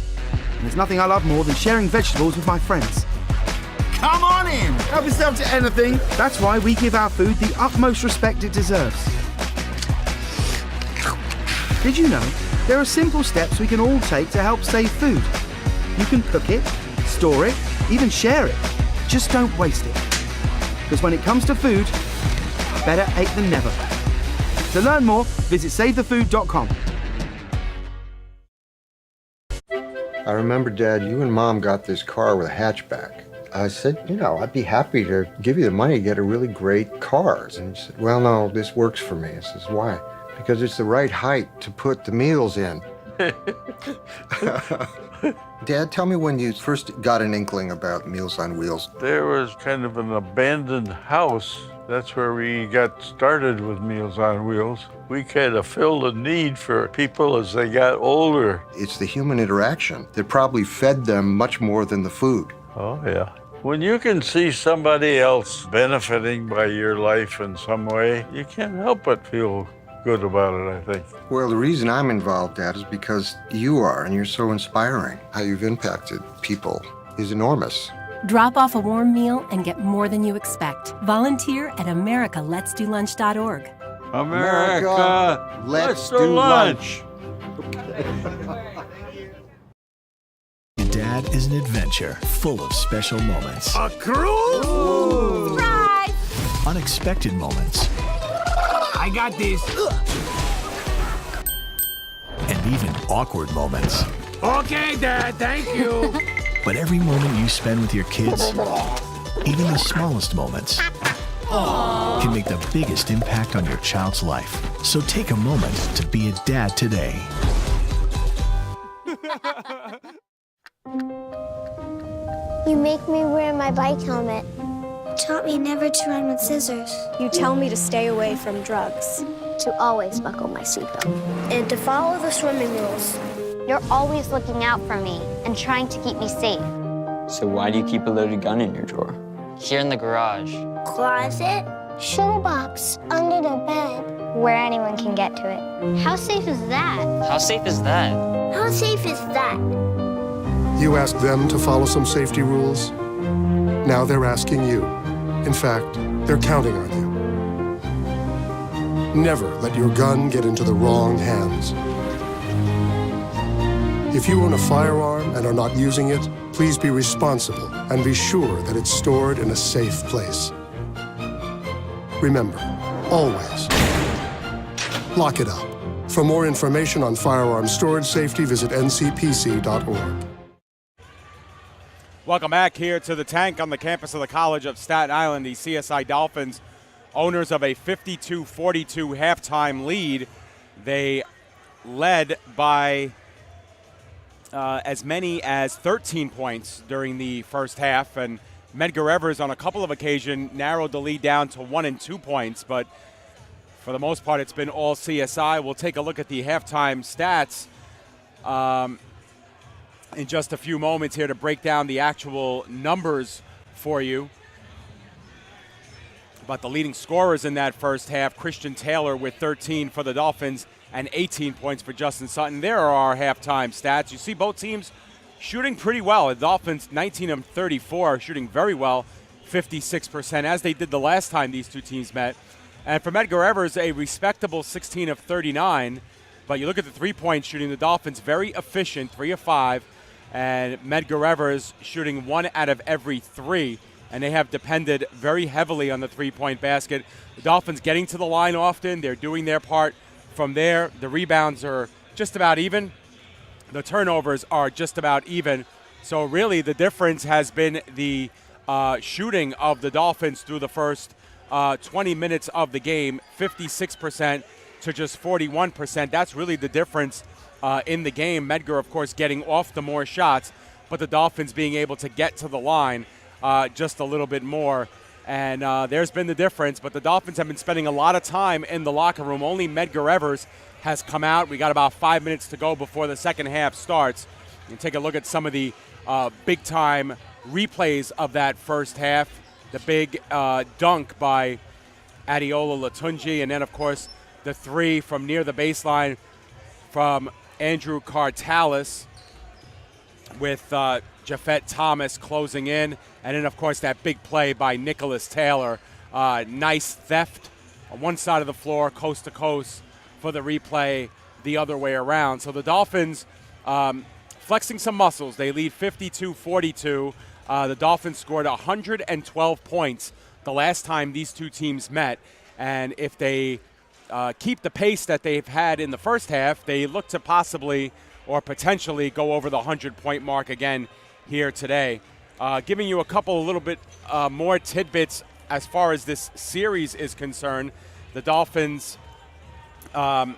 and there's nothing I love more than sharing vegetables with my friends. Come on in! Help yourself to anything. That's why we give our food the utmost respect it deserves. Did you know there are simple steps we can all take to help save food? You can cook it, store it, even share it. Just don't waste it. Because when it comes to food, better ate than never. To learn more, visit SaveTheFood.com. I remember, Dad, you and Mom got this car with a hatchback. I said, I'd be happy to give you the money to get a really great car. And he said, well, no, this works for me. I says, why? Because it's the right height to put the meals in. Dad, tell me when you first got an inkling about Meals on Wheels. There was kind of an abandoned house. That's where we got started with Meals on Wheels. We kind of filled a need for people as they got older. It's the human interaction that probably fed them much more than the food. Oh, yeah. When you can see somebody else benefiting by your life in some way, you can't help but feel good about it, I think. Well, the reason I'm involved, Dad, is because you are, and you're so inspiring. How you've impacted people is enormous. Drop off a warm meal and get more than you expect. Volunteer at americaletsdolunch.org. America, let's do lunch. Dad is an adventure full of special moments. A cruise! Surprise! Unexpected moments. I got this. And even awkward moments. Okay, Dad, thank you. But every moment you spend with your kids, even the smallest moments, can make the biggest impact on your child's life. So take a moment to be a dad today. You make me wear my bike helmet. Taught me never to run with scissors. You tell me to stay away from drugs. To always buckle my seatbelt. And to follow the swimming rules. You're always looking out for me and trying to keep me safe. So why do you keep a loaded gun in your drawer? Here in the garage. Closet. Shoebox. Under the bed. Where anyone can get to it. How safe is that? How safe is that? How safe is that? You asked them to follow some safety rules. Now they're asking you. In fact, they're counting on you. Never let your gun get into the wrong hands. If you own a firearm and are not using it, please be responsible and be sure that it's stored in a safe place. Remember, always, lock it up. For more information on firearm storage safety, visit ncpc.org. Welcome back here to the Tank on the campus of the College of Staten Island. The CSI Dolphins, owners of a 52-42 halftime lead. They led by as many as 13 points during the first half, and Medgar Evers on a couple of occasions narrowed the lead down to 1 and 2 points, but for the most part it's been all CSI. We'll take a look at the halftime stats in just a few moments here to break down the actual numbers for you. But the leading scorers in that first half, Christian Taylor with 13 for the Dolphins and 18 points for Justin Sutton. There are our halftime stats. You see both teams shooting pretty well. The Dolphins, 19 of 34, shooting very well, 56%, as they did the last time these two teams met. And for Medgar Evers, a respectable 16 of 39. But you look at the three-point shooting, the Dolphins very efficient, 3 of 5. And Medgar Evers shooting 1 out of every 3. And they have depended very heavily on the three-point basket. The Dolphins getting to the line often. They're doing their part from there. The rebounds are just about even. The turnovers are just about even. So really the difference has been the shooting of the Dolphins through the first 20 minutes of the game, 56% to just 41%. That's really the difference in the game. Medgar, of course, getting off the more shots, but the Dolphins being able to get to the line just a little bit more. And there's been the difference, but the Dolphins have been spending a lot of time in the locker room. Only Medgar Evers has come out. We got about 5 minutes to go before the second half starts. You take a look at some of the big-time replays of that first half. The big dunk by Adeola Latunji, and then, of course, the three from near the baseline from Andrew Cartalis with Jafet Thomas closing in. And then, of course, that big play by Nicholas Taylor. Nice theft on one side of the floor, coast to coast, for the replay the other way around. So the Dolphins flexing some muscles. They lead 52-42. The Dolphins scored 112 points the last time these two teams met. And if they keep the pace that they've had in the first half, they look to possibly or potentially go over the 100-point mark again here today. Giving you a couple a little bit more tidbits as far as this series is concerned. The Dolphins are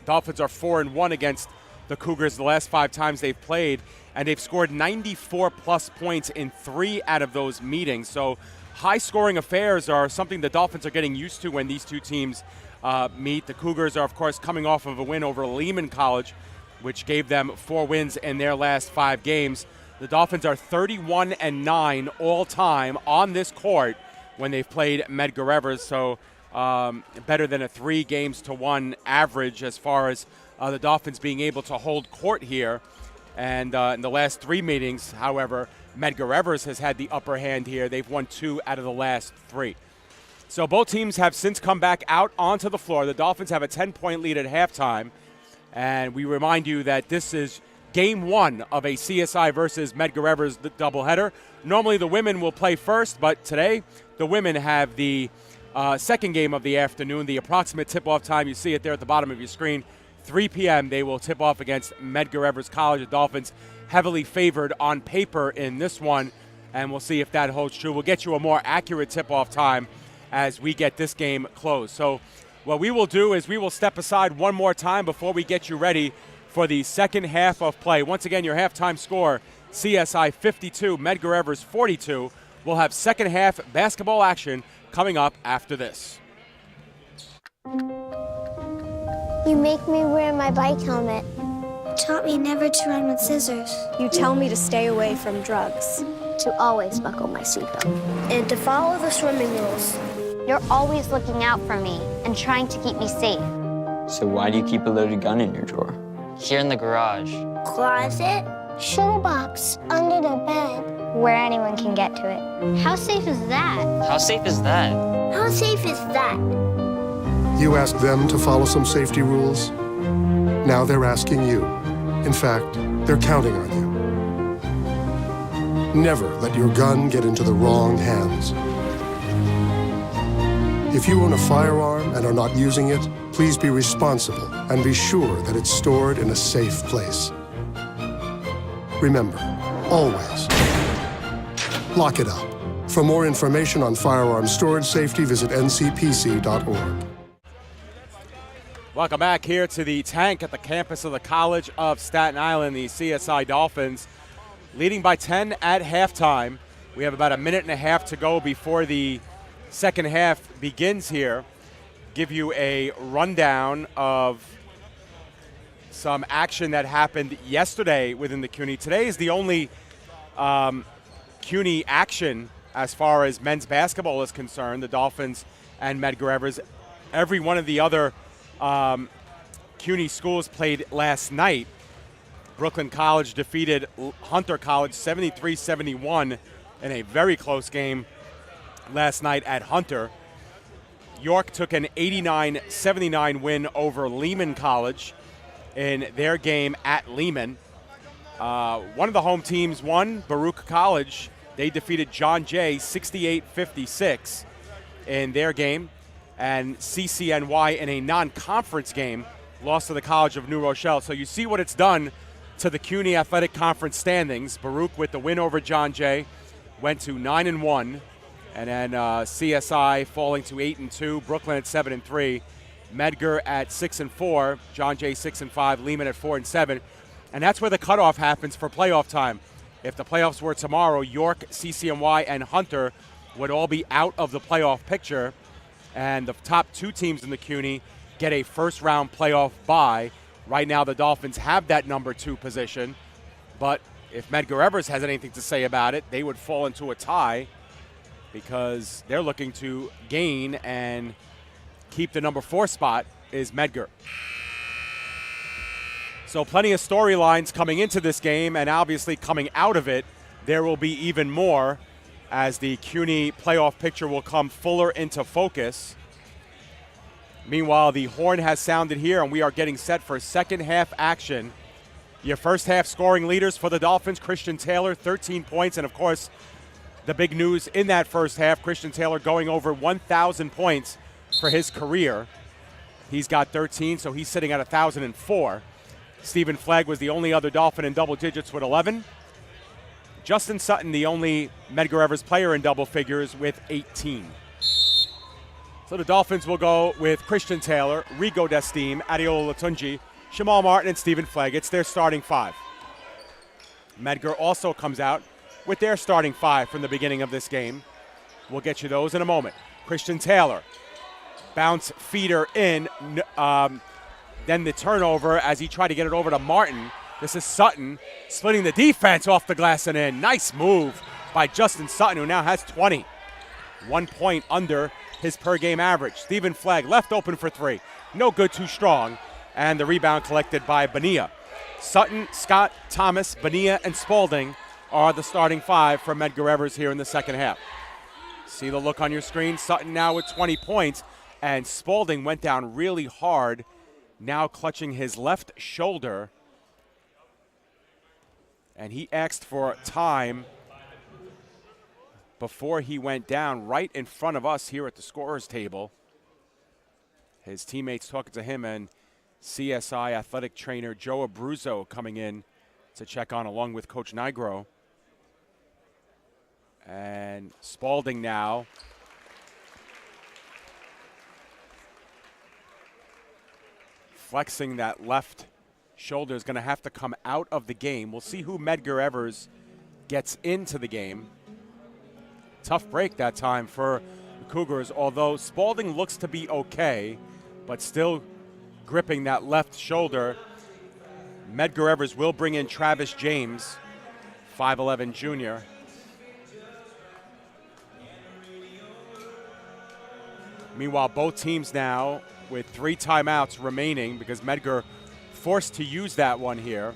4-1 against the Cougars the last 5 times they've played, and they've scored 94-plus points in 3 out of those meetings. So high-scoring affairs are something the Dolphins are getting used to when these two teams meet. The Cougars are, of course, coming off of a win over Lehman College, which gave them 4 wins in their last 5 games. The Dolphins are 31-9 all-time on this court when they've played Medgar Evers, so better than a 3-games-to-1 average as far as the Dolphins being able to hold court here. And in the last 3 meetings, however, Medgar Evers has had the upper hand here. They've won 2 out of the last 3. So both teams have since come back out onto the floor. The Dolphins have a 10-point lead at halftime. And we remind you that this is Game 1 of a CSI versus Medgar Evers doubleheader. Normally the women will play first, but today the women have the second game of the afternoon. The approximate tip-off time, you see it there at the bottom of your screen, 3 p.m. They will tip off against Medgar Evers College. The Dolphins heavily favored on paper in this one, and we'll see if that holds true. We'll get you a more accurate tip-off time as we get this game closed. So what we will do is we will step aside one more time before we get you ready for the second half of play. Once again, your halftime score, CSI 52, Medgar Evers 42. We'll have second half basketball action coming up after this. You make me wear my bike helmet. Taught me never to run with scissors. You tell me to stay away from drugs. To always buckle my seatbelt. And to follow the swimming rules. You're always looking out for me and trying to keep me safe. So why do you keep a loaded gun in your drawer? Here in the garage. Closet. Shoebox. Under the bed. Where anyone can get to it. How safe is that? How safe is that? How safe is that? You asked them to follow some safety rules. Now they're asking you. In fact, they're counting on you. Never let your gun get into the wrong hands. If you own a firearm and are not using it, please be responsible and be sure that it's stored in a safe place. Remember, always lock it up. For more information on firearm storage safety, visit ncpc.org. Welcome back here to the tank at the campus of the College of Staten Island. The CSI Dolphins leading by 10 at halftime. We have about a minute and a half to go before the second half begins here. Give you a rundown of some action that happened yesterday within the CUNY. Today is the only CUNY action as far as men's basketball is concerned. The Dolphins and Medgar Evers. Every one of the other CUNY schools played last night. Brooklyn College defeated Hunter College 73-71 in a very close game last night at Hunter. York took an 89-79 win over Lehman College in their game at Lehman. One of the home teams won, Baruch College. They defeated John Jay 68-56 in their game. And CCNY in a non-conference game lost to the College of New Rochelle. So you see what it's done to the CUNY Athletic Conference standings. Baruch with the win over John Jay went to 9-1. And then CSI falling to 8-2, Brooklyn at 7-3, Medgar at 6-4, John Jay 6-5, Lehman at 4-7. And that's where the cutoff happens for playoff time. If the playoffs were tomorrow, York, CCNY, and Hunter would all be out of the playoff picture. And the top 2 teams in the CUNY get a first-round playoff bye. Right now, the Dolphins have that number 2 position. But if Medgar Evers has anything to say about it, they would fall into a tie because they're looking to gain and keep the number 4 spot is Medgar. So plenty of storylines coming into this game, and obviously coming out of it, there will be even more as the CUNY playoff picture will come fuller into focus. Meanwhile, the horn has sounded here, and we are getting set for second half action. Your first half scoring leaders for the Dolphins, Christian Taylor, 13 points, and of course, the big news in that first half, Christian Taylor going over 1,000 points for his career. He's got 13, so he's sitting at 1,004. Stephen Flagg was the only other Dolphin in double digits with 11. Justin Sutton, the only Medgar Evers player in double figures with 18. So the Dolphins will go with Christian Taylor, Rigo Destime, Adeola Latunji, Jamal Martin, and Stephen Flagg. It's their starting five. Medgar also comes out with their starting five from the beginning of this game. We'll get you those in a moment. Christian Taylor, bounce feeder in, then the turnover as he tried to get it over to Martin. This is Sutton splitting the defense off the glass and in. Nice move by Justin Sutton, who now has 20. 1 point under his per game average. Stephen Flagg left open for three. No good, too strong. And the rebound collected by Bonilla. Sutton, Scott, Thomas, Bonilla, and Spaulding are the starting five for Medgar Evers here in the second half. See the look on your screen. Sutton now with 20 points. And Spaulding went down really hard, now clutching his left shoulder. And he asked for time before he went down right in front of us here at the scorer's table. His teammates talking to him, and CSI athletic trainer Joe Abruzzo coming in to check on along with Coach Nigro. And Spaulding now flexing that left shoulder, is going to have to come out of the game. We'll see who Medgar Evers gets into the game. Tough break that time for the Cougars, although Spaulding looks to be okay, but still gripping that left shoulder. Medgar Evers will bring in Travis James, 5'11 junior. Meanwhile, both teams now with 3 timeouts remaining because Medgar forced to use that one here.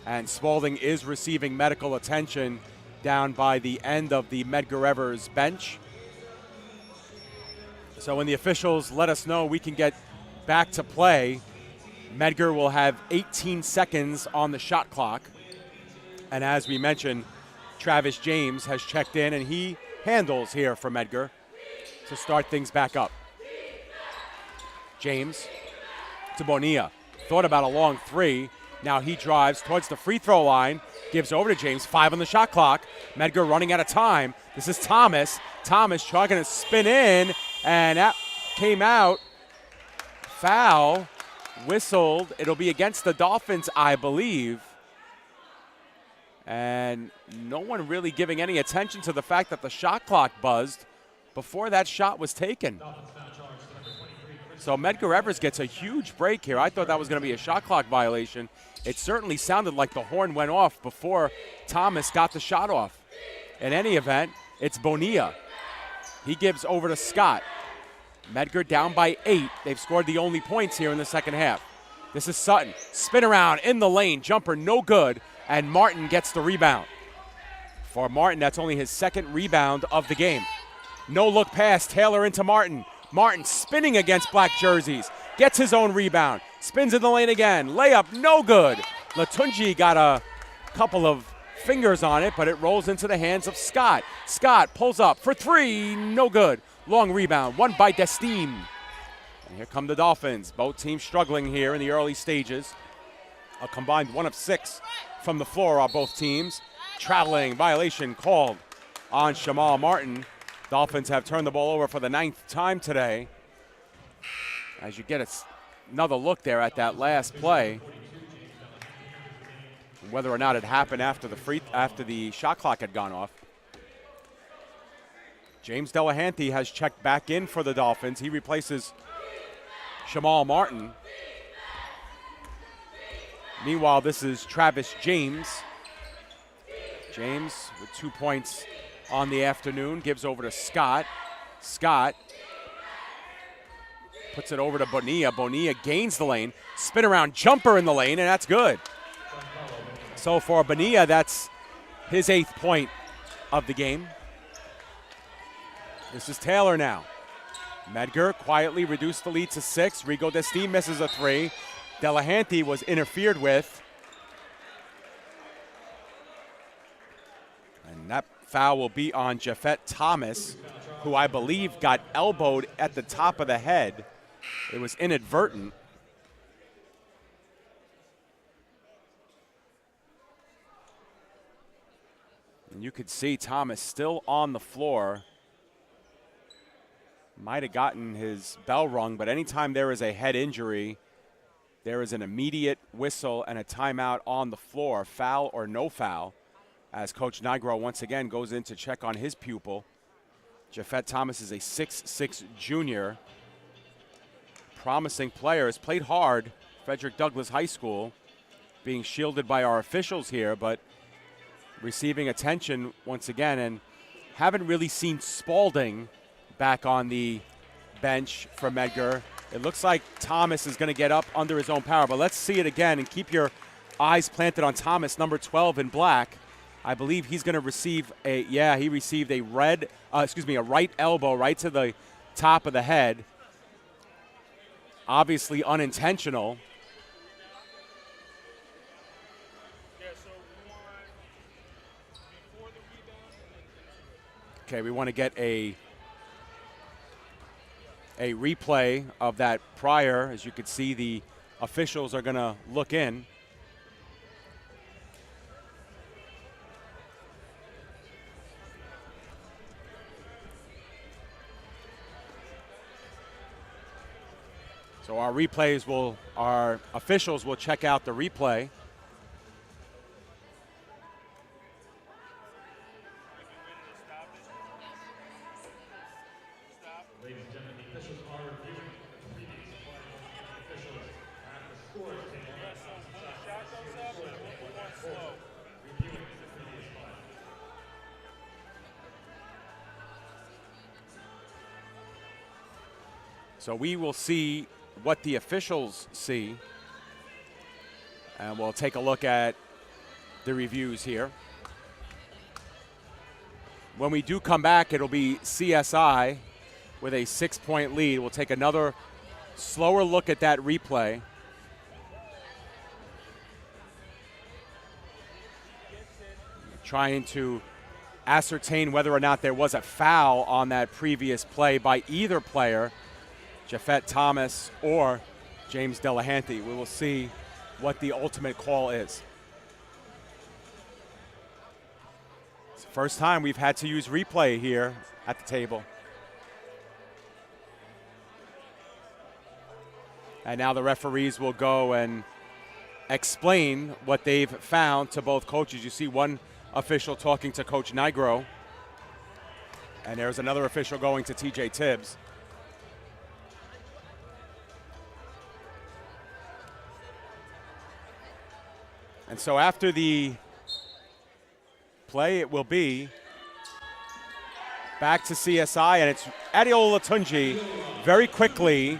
And Spaulding is receiving medical attention down by the end of the Medgar Evers bench. So when the officials let us know we can get back to play, Medgar will have 18 seconds on the shot clock. And as we mentioned, Travis James has checked in, and he handles here for Medgar to start things back up. James to Bonilla. Thought about a long three. Now he drives towards the free throw line, gives over to James, 5 on the shot clock. Medgar running out of time. This is Thomas. Thomas trying to spin in, and that came out. Foul, whistled. It'll be against the Dolphins, I believe. And no one really giving any attention to the fact that the shot clock buzzed before that shot was taken. So Medgar Evers gets a huge break here. I thought that was going to be a shot clock violation. It certainly sounded like the horn went off before Thomas got the shot off. In any event, it's Bonilla. He gives over to Scott. Medgar down by 8. They've scored the only points here in the second half. This is Sutton. Spin around in the lane. Jumper no good. And Martin gets the rebound. For Martin, that's only his second rebound of the game. No look pass. Taylor into Martin. Martin spinning against black jerseys. Gets his own rebound. Spins in the lane again. Layup no good. Latunji got a couple of fingers on it, but it rolls into the hands of Scott. Scott pulls up for 3. No good. Long rebound. One by Destime. And here come the Dolphins. Both teams struggling here in the early stages. A combined 1 of 6 from the floor are both teams. Traveling violation called on Jamal Martin. Dolphins have turned the ball over for the 9th time today. As you get another look there at that last play, whether or not it happened after the shot clock had gone off. James Delahanty has checked back in for the Dolphins. He replaces Jamal Martin. Meanwhile, this is Travis James. James with 2 points on the afternoon, gives over to Scott. Scott Puts it over to Bonilla. Bonilla gains the lane. Spin around jumper in the lane, and that's good. So for Bonilla, that's his 8th point of the game. This is Taylor now. Medgar quietly reduced the lead to 6. Rigo Destine misses a 3. Delahanty was interfered with. And that foul will be on Jafet Thomas, who I believe got elbowed at the top of the head. It was inadvertent. And you could see Thomas still on the floor. Might have gotten his bell rung, but anytime there is a head injury, there is an immediate whistle and a timeout on the floor, foul or no foul, as Coach Nigro once again goes in to check on his pupil. Jafet Thomas is a 6'6" junior. Promising player, has played hard. Frederick Douglass High School, being shielded by our officials here, but receiving attention once again, and haven't really seen Spalding back on the bench for Medgar. It looks like Thomas is going to get up under his own power, but let's see it again and keep your eyes planted on Thomas, number 12 in black. I believe he's going to receive he received a right elbow right to the top of the head. Obviously unintentional. Okay, we want to get a replay of that prior. As you can see, the officials are going to look in. So our officials will check out the replay. So we will see what the officials see, and we'll take a look at the reviews here. When we do come back, it'll be CSI with a 6-point lead. We'll take another slower look at that replay. Trying to ascertain whether or not there was a foul on that previous play by either player, Jafet Thomas or James Delahanty. We will see what the ultimate call is. It's the first time we've had to use replay here at the table. And now the referees will go and explain what they've found to both coaches. You see one official talking to Coach Nigro, and there's another official going to TJ Tibbs. And so after the play, it will be back to CSI, and it's Adeola Tunji very quickly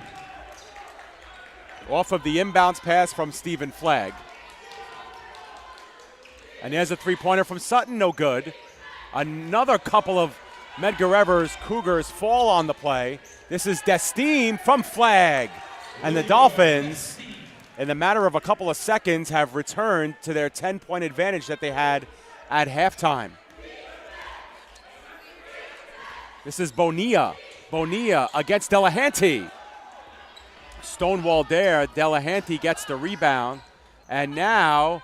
off of the inbounds pass from Stephen Flagg. And there's a three-pointer from Sutton, no good. Another couple of Medgar Evers Cougars fall on the play. This is Destine from Flagg. And the Dolphins, in the matter of a couple of seconds, have returned to their 10-point advantage that they had at halftime. This is Bonilla. Bonilla against Delahanty. Stonewalled there. Delahanty gets the rebound. And now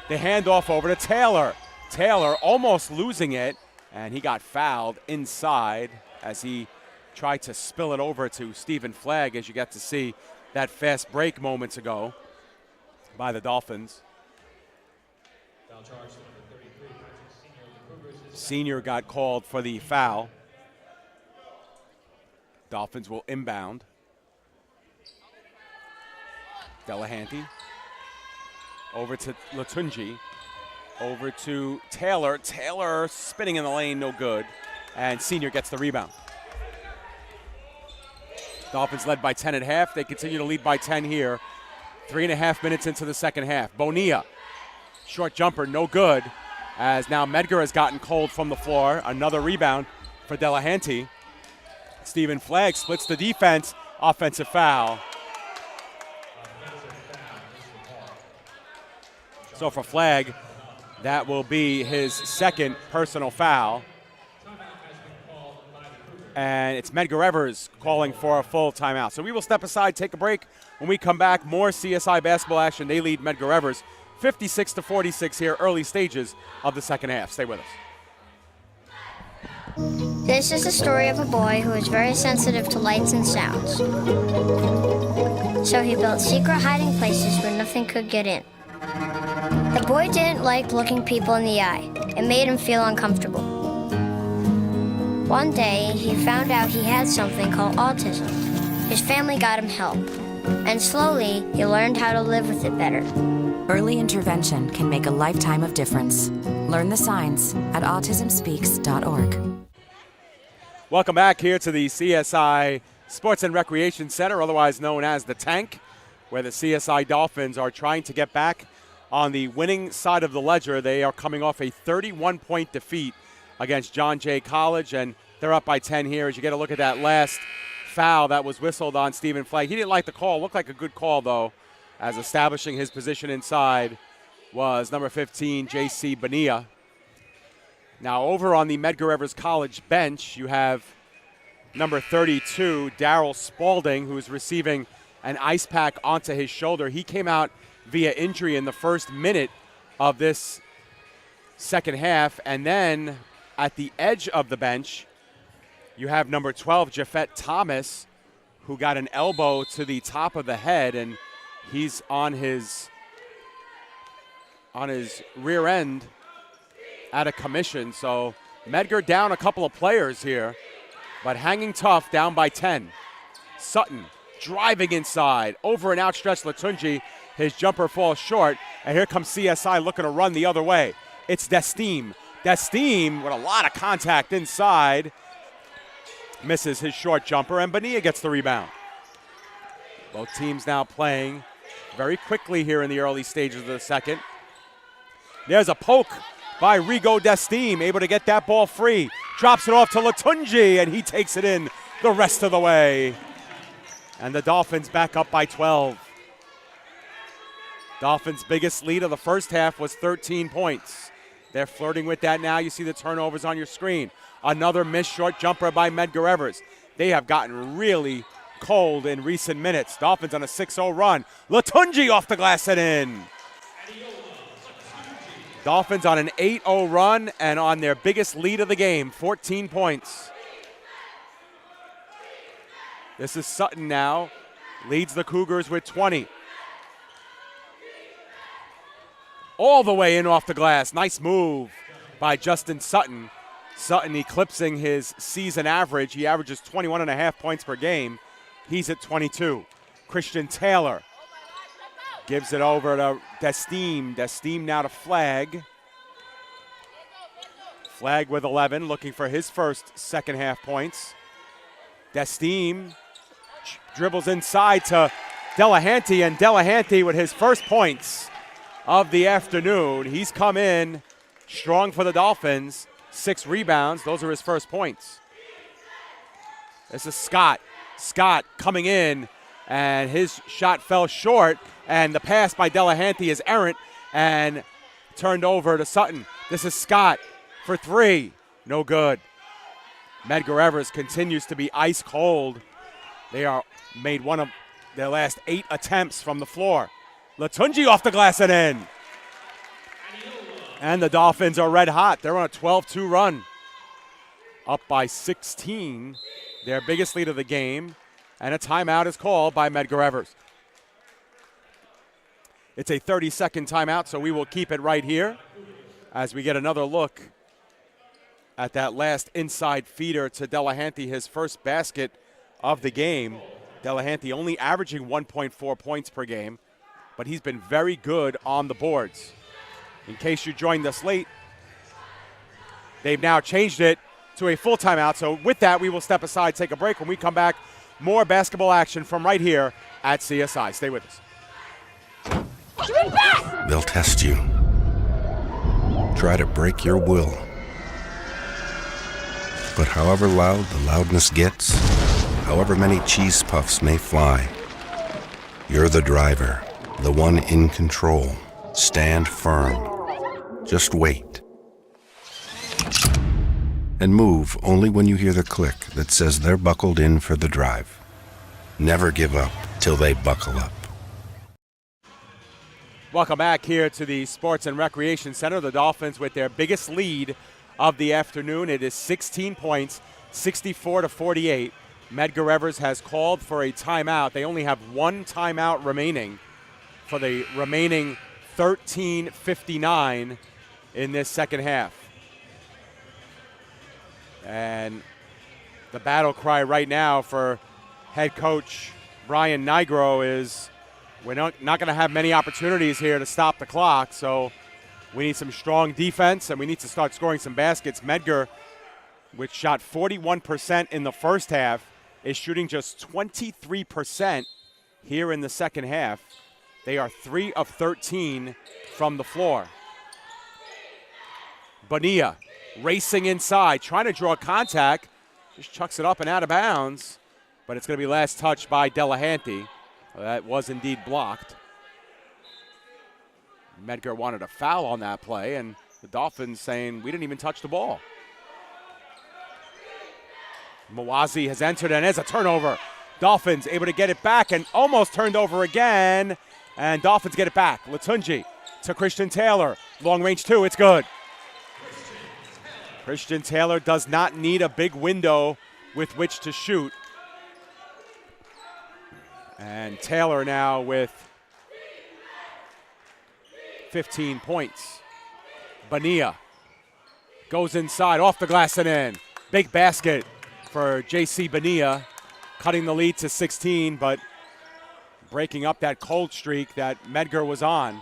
the handoff over to Taylor. Taylor almost losing it, and he got fouled inside as he tried to spill it over to Stephen Flagg, as you got to see that fast break moments ago by the Dolphins. Senior got called for the foul. Dolphins will inbound. Delahanty over to Latunji, over to Taylor. Taylor spinning in the lane, no good. And Senior gets the rebound. Dolphins led by 10 at half. They continue to lead by 10 here. 3.5 minutes into the second half. Bonilla, short jumper, no good, as now Medgar has gotten cold from the floor. Another rebound for Delahanty. Stephen Flagg splits the defense. Offensive foul. So for Flagg, that will be his second personal foul. And it's Medgar Evers calling for a full timeout. So we will step aside, take a break. When we come back, more CSI basketball action. They lead Medgar Evers 56-46 here, early stages of the second half. Stay with us. This is the story of a boy who was very sensitive to lights and sounds. So he built secret hiding places where nothing could get in. The boy didn't like looking people in the eye. It made him feel uncomfortable. One day, he found out he had something called autism. His family got him help, and slowly, he learned how to live with it better. Early intervention can make a lifetime of difference. Learn the signs at autismspeaks.org. Welcome back here to the CSI Sports and Recreation Center, otherwise known as the Tank, where the CSI Dolphins are trying to get back on the winning side of the ledger. They are coming off a 31-point defeat against John Jay College, and they're up by 10 here. As you get a look at that last foul that was whistled on Stephen Flagg. He didn't like the call. Looked like a good call, though, as establishing his position inside was number 15, J.C. Bonilla. Now over on the Medgar Evers College bench, you have number 32, Darryl Spalding, who is receiving an ice pack onto his shoulder. He came out via injury in the first minute of this second half. And then at the edge of the bench, you have number 12, Jafet Thomas, who got an elbow to the top of the head, and he's on his rear end out of commission. So Medgar down a couple of players here, but hanging tough, down by 10. Sutton driving inside, over an outstretched Latunji. His jumper falls short, and here comes CSI looking to run the other way. It's Desteem. Desteem with a lot of contact inside. Misses his short jumper, and Bonilla gets the rebound. Both teams now playing very quickly here in the early stages of the second. There's a poke by Rigo Desteem, able to get that ball free. Drops it off to Latunji, and he takes it in the rest of the way. And the Dolphins back up by 12. Dolphins' biggest lead of the first half was 13 points. They're flirting with that now. You see the turnovers on your screen. Another missed short jumper by Medgar Evers. They have gotten really cold in recent minutes. Dolphins on a 6-0 run. Latunji off the glass and in. Dolphins on an 8-0 run and on their biggest lead of the game, 14 points. This is Sutton now, leads the Cougars with 20. All the way in off the glass. Nice move by Justin Sutton. Sutton eclipsing his season average. He averages 21.5 points per game. He's at 22. Christian Taylor gives it over to Desteem. Desteem now to Flagg. Flagg with 11, looking for his first second half points. Desteem dribbles inside to Delahanty, and Delahanty with his first points of the afternoon. He's come in strong for the Dolphins. 6 rebounds. Those are his first points. This is Scott. Scott coming in, and his shot fell short, and the pass by Delahanty is errant and turned over to Sutton. This is Scott for 3. No good. Medgar Evers continues to be ice cold. They are made one of their last 8 attempts from the floor. Latunji off the glass and in. And the Dolphins are red hot. They're on a 12-2 run. Up by 16, their biggest lead of the game. And a timeout is called by Medgar Evers. It's a 30-second timeout, so we will keep it right here as we get another look at that last inside feeder to Delahanty, his first basket of the game. Delahanty only averaging 1.4 points per game, but he's been very good on the boards. In case you joined us late, they've now changed it to a full timeout. So with that, we will step aside, take a break. When we come back, more basketball action from right here at CSI. Stay with us. They'll test you. Try to break your will. But however loud the loudness gets, however many cheese puffs may fly, you're the driver, the one in control. Stand firm. Just wait. And move only when you hear the click that says they're buckled in for the drive. Never give up till they buckle up. Welcome back here to the Sports and Recreation Center. The Dolphins with their biggest lead of the afternoon. It is 16 points, 64-48. Medgar Evers has called for a timeout. They only have one timeout remaining for the remaining 13:59 in this second half. And the battle cry right now for head coach Brian Nigro is, we're not going to have many opportunities here to stop the clock, so we need some strong defense, and we need to start scoring some baskets. Medgar, which shot 41% in the first half, is shooting just 23% here in the second half. They are 3 of 13 from the floor. Bonilla racing inside, trying to draw contact, just chucks it up and out of bounds, but it's going to be last touched by Delahanty. That was indeed blocked. Medgar wanted a foul on that play, and the Dolphins saying, we didn't even touch the ball. Mawazi has entered, and there's a turnover. Dolphins able to get it back, and almost turned over again, and Dolphins get it back. Latunji to Christian Taylor. Long range two, it's good. Christian Taylor does not need a big window with which to shoot. And Taylor now with 15 points. Bonilla goes inside, off the glass and in. Big basket for J.C. Bonilla, cutting the lead to 16, but breaking up that cold streak that Medgar was on.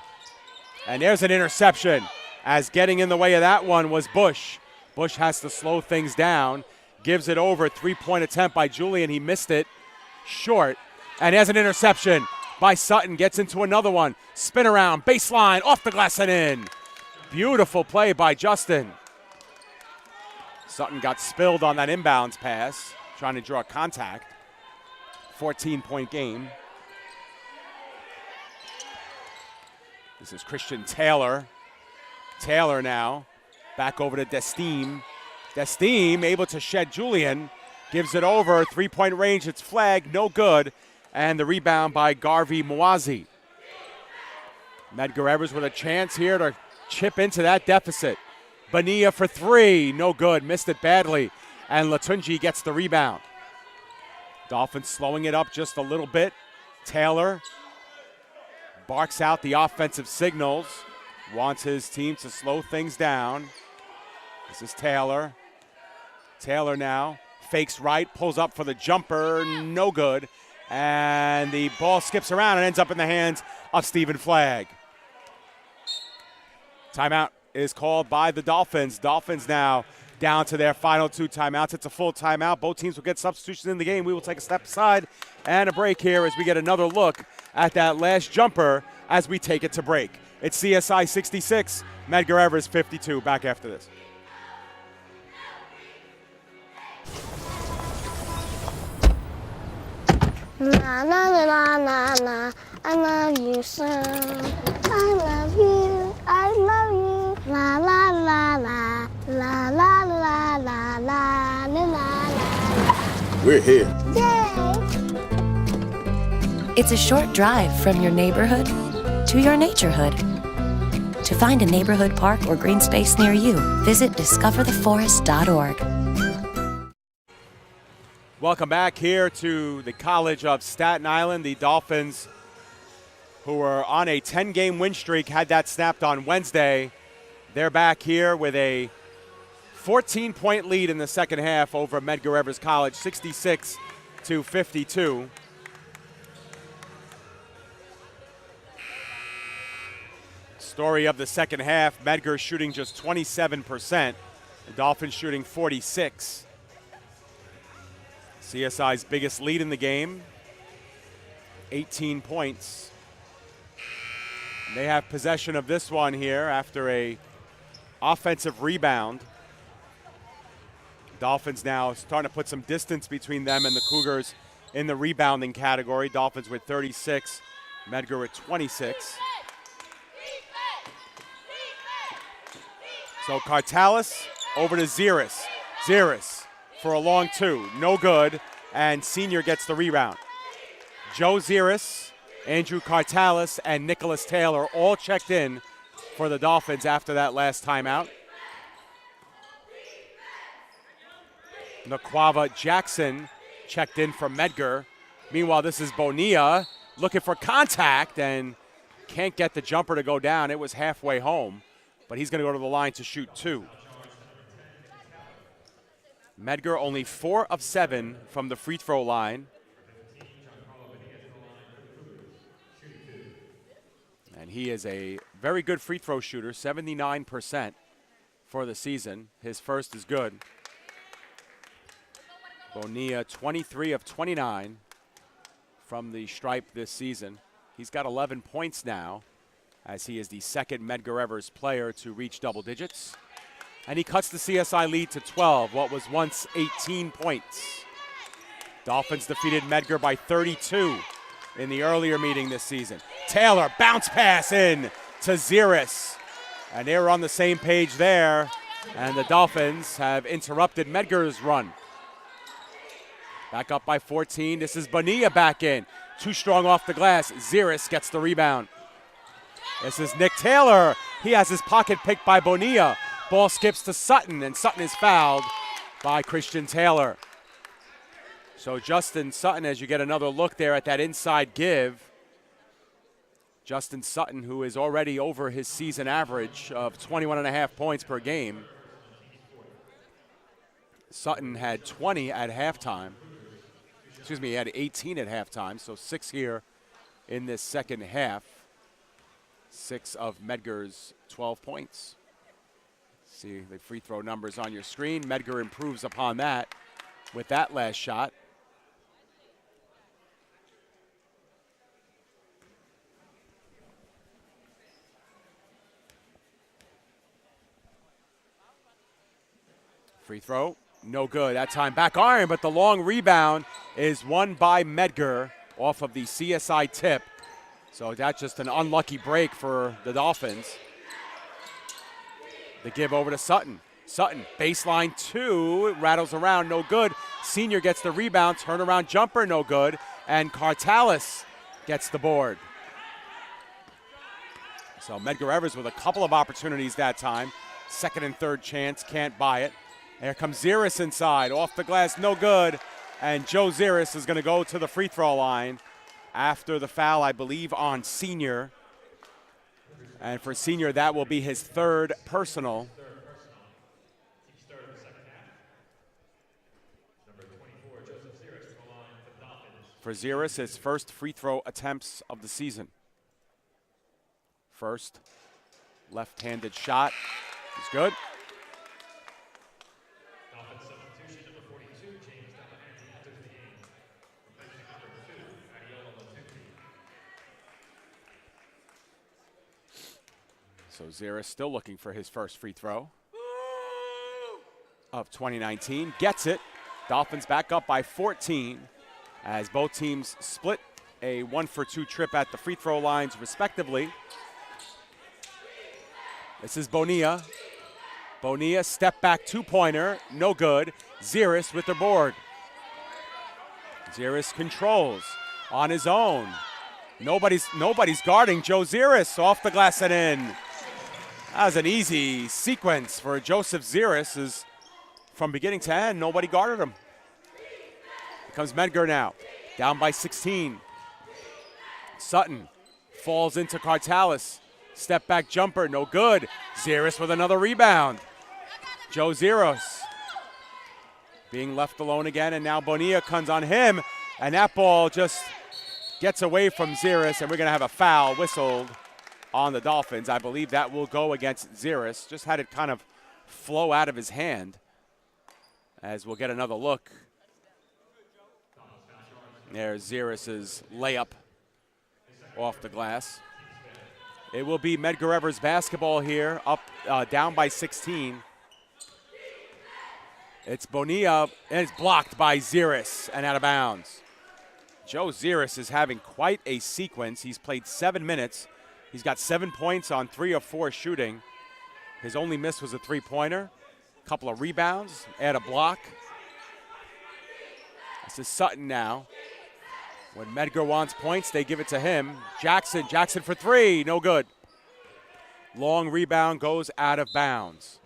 And there's an interception, as getting in the way of that one was Bush. Bush has to slow things down, gives it over. Three-point attempt by Julian. He missed it short. And there's an interception by Sutton. Gets into another one. Spin around, baseline, off the glass and in. Beautiful play by Justin. Sutton got spilled on that inbounds pass, trying to draw contact. 14-point game. This is Christian Taylor. Taylor now back over to Destime. Destime able to shed Julian. Gives it over. Three-point range. It's flagged. No good. And the rebound by Garvey Mawazi. Medgar Evers with a chance here to chip into that deficit. Bonilla for three. No good. Missed it badly. And Latunji gets the rebound. Dolphins slowing it up just a little bit. Taylor barks out the offensive signals. Wants his team to slow things down. This is Taylor. Taylor now fakes right, pulls up for the jumper. No good. And the ball skips around and ends up in the hands of Stephen Flagg. Timeout is called by the Dolphins. Dolphins now down to their final two timeouts. It's a full timeout. Both teams will get substitutions in the game. We will take a step aside and a break here as we get another look at that last jumper as we take it to break. It's CSI 66, Medgar Evers 52. Back after this. Na na na na na, I love you so. I love you, I love you. La la la la, la la la la la la la. We're here. Yay! It's a short drive from your neighborhood to your naturehood. To find a neighborhood park or green space near you, visit discovertheforest.org. Welcome back here to the College of Staten Island. The Dolphins, who were on a 10-game win streak, had that snapped on Wednesday. They're back here with a 14-point lead in the second half over Medgar Evers College, 66-52. Story of the second half, Medgar shooting just 27%. The Dolphins shooting 46%. CSI's biggest lead in the game, 18 points. They have possession of this one here after a offensive rebound. Dolphins now starting to put some distance between them and the Cougars in the rebounding category. Dolphins with 36, Medgar with 26. So Cartalis over to Ziris. Ziris for a long two, no good, and Senior gets the rebound. Joe Ziris, Andrew Cartalis, and Nicholas Taylor all checked in for the Dolphins after that last timeout. Naquava Jackson checked in for Medgar. Meanwhile, this is Bonilla looking for contact and can't get the jumper to go down. It was halfway home, but he's going to go to the line to shoot two. Medgar only 4 of 7 from the free throw line. And he is a very good free throw shooter, 79% for the season. His first is good. Bonilla, 23 of 29 from the stripe this season. He's got 11 points now, as he is the second Medgar Evers player to reach double digits. And he cuts the CSI lead to 12, what was once 18 points. Dolphins defeated Medgar by 32 in the earlier meeting this season. Taylor, bounce pass in to Ziris. And they were on the same page there, and the Dolphins have interrupted Medgar's run. Back up by 14. This is Bonilla back in. Too strong off the glass. Ziris gets the rebound. This is Nick Taylor. He has his pocket picked by Bonilla. Ball skips to Sutton, and Sutton is fouled by Christian Taylor. So Justin Sutton, as you get another look there at that inside give, Justin Sutton, who is already over his season average of 21.5 points per game. Sutton had 20 at halftime. Excuse me, he had 18 at halftime, so 6 here in this second half. 6 of Medgar's 12 points. See the free throw numbers on your screen. Medgar improves upon that with that last shot. Free throw, no good. That time back iron, but the long rebound is won by Medgar off of the CSI tip. So that's just an unlucky break for the Dolphins. The give over to Sutton. Sutton, baseline 2, rattles around, no good. Senior gets the rebound, turnaround jumper, no good. And Cartalis gets the board. So Medgar Evers with a couple of opportunities that time. Second and third chance, can't buy it. Here comes Ziris inside, off the glass, no good. And Joe Ziris is going to go to the free throw line after the foul, I believe, on Senior. And for Senior, that will be his third personal. For Ziris, his first free throw attempts of the season. First left-handed shot is good. So Ziris still looking for his first free throw of 2019. Gets it. Dolphins back up by 14 as both teams split a 1-for-2 trip at the free throw lines respectively. This is Bonilla. Bonilla, step back two-pointer, no good. Ziris with the board. Ziris controls on his own. Nobody's guarding Joe Ziris. Off the glass and in. That was an easy sequence for Joseph Ziris. Is from beginning to end, nobody guarded him. Here comes Medgar now, down by 16. Sutton falls into Cartalis. Step back jumper, no good. Ziris with another rebound. Joe Ziris being left alone again, and now Bonilla comes on him, and that ball just gets away from Ziris, and we're going to have a foul whistled on the Dolphins. I believe that will go against Ziris. Just had it kind of flow out of his hand, as we'll get another look There's Ziris's layup off the glass. It will be Medgar Evers basketball here, up down by 16. It's Bonilla, and it's blocked by Ziris and out of bounds. Joe Ziris is having quite a sequence. He's played 7 minutes. He's got 7 points on 3 of 4 shooting. His only miss was a three-pointer. A couple of rebounds, add a block. This is Sutton now. When Medgar wants points, they give it to him. Jackson for three, no good. Long rebound goes out of bounds.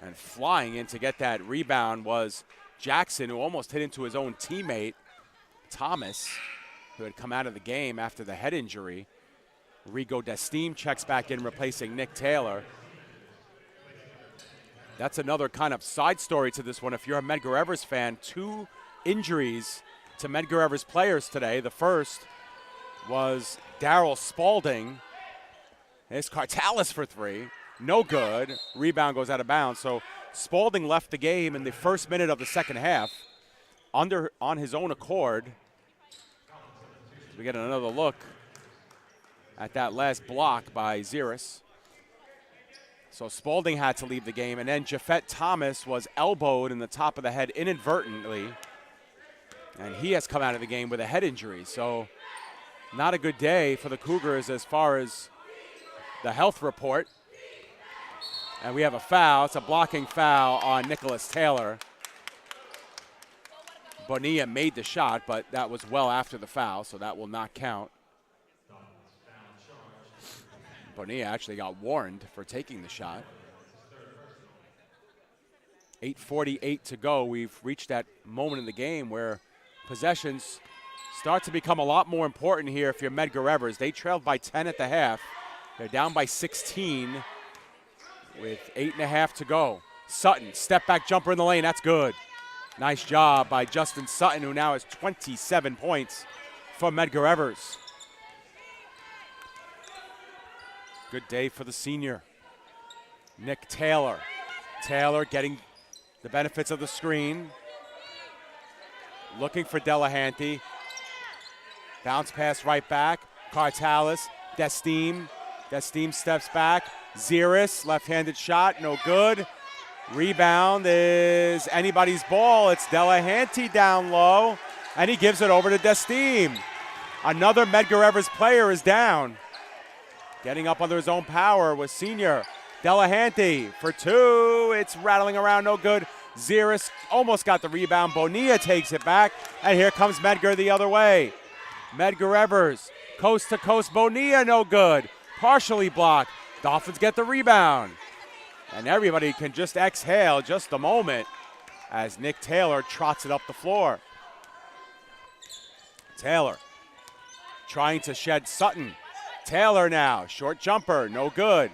And flying in to get that rebound was Jackson, who almost hit into his own teammate, Thomas, who had come out of the game after the head injury. Rigo Destime checks back in, replacing Nick Taylor. That's another kind of side story to this one. If you're a Medgar Evers fan, 2 injuries to Medgar Evers players today. The first was Daryl Spalding. It's Cartalis for three. No good. Rebound goes out of bounds. So Spalding left the game in the first minute of the second half on his own accord. We get another look at that last block by Ziris. So Spalding had to leave the game, and then Jafet Thomas was elbowed in the top of the head inadvertently, and he has come out of the game with a head injury. So not a good day for the Cougars as far as the health report. And we have a foul. It's a blocking foul on Nicholas Taylor. Bonilla made the shot, but that was well after the foul, so that will not count. Bonilla actually got warned for taking the shot. 8:48 to go. We've reached that moment in the game where possessions start to become a lot more important here if you're Medgar Evers. They trailed by 10 at the half. They're down by 16 with 8.5 to go. Sutton, step back jumper in the lane. That's good. Nice job by Justin Sutton, who now has 27 points for Medgar Evers. Good day for the senior. Nick Taylor. Taylor getting the benefits of the screen. Looking for Delahanty. Bounce pass right back. Cartalis. Destime. Destime steps back. Ziris, left-handed shot, no good. Rebound is anybody's ball. It's Delahanty down low, and he gives it over to Destime. Another Medgar Evers player is down. Getting up under his own power was senior Delahanty for two. It's rattling around, no good. Ziris almost got the rebound. Bonilla takes it back, and here comes Medgar the other way. Medgar Evers, coast to coast. Bonilla, no good. Partially blocked. Dolphins get the rebound. And everybody can just exhale just a moment as Nick Taylor trots it up the floor. Taylor trying to shed Sutton. Taylor now, short jumper, no good.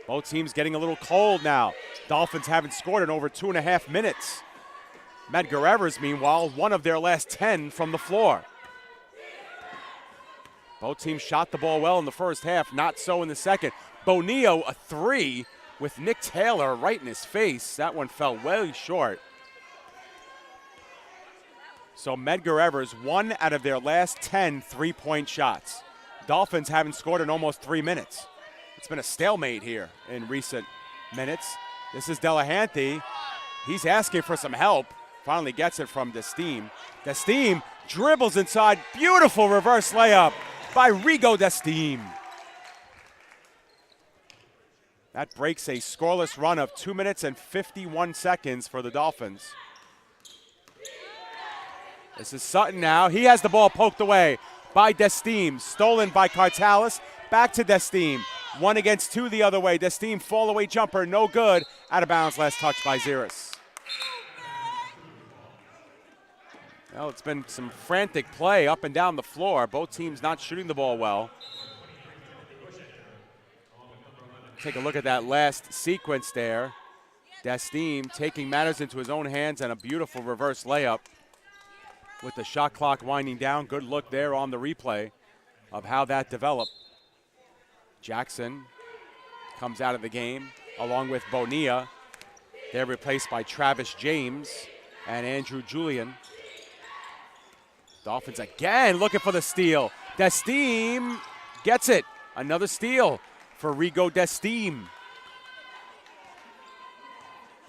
Both teams getting a little cold now. Dolphins haven't scored in over 2.5 minutes. Medgar Evers, meanwhile, one of their last 10 from the floor. Both teams shot the ball well in the first half, not so in the second. Bonilla, a three with Nick Taylor right in his face. That one fell way short. So Medgar Evers, 1 out of their last 10 three-point shots. Dolphins haven't scored in almost 3 minutes. It's been a stalemate here in recent minutes. This is Delahanty. He's asking for some help. Finally gets it from Destime. Destime dribbles inside. Beautiful reverse layup by Rigo Destime. That breaks a scoreless run of 2 minutes and 51 seconds for the Dolphins. This is Sutton now. He has the ball poked away by Destime. Stolen by Cartalis. Back to Destime. 1 against 2 the other way. Destime fall away jumper, no good. Out of bounds, last touch by Ziris. Well, it's been some frantic play up and down the floor. Both teams not shooting the ball well. Take a look at that last sequence there. Destime taking matters into his own hands and a beautiful reverse layup with the shot clock winding down. Good look there on the replay of how that developed. Jackson comes out of the game along with Bonilla. They're replaced by Travis James and Andrew Julian. Dolphins again looking for the steal. Destime gets it. Another steal for Rigo Destime.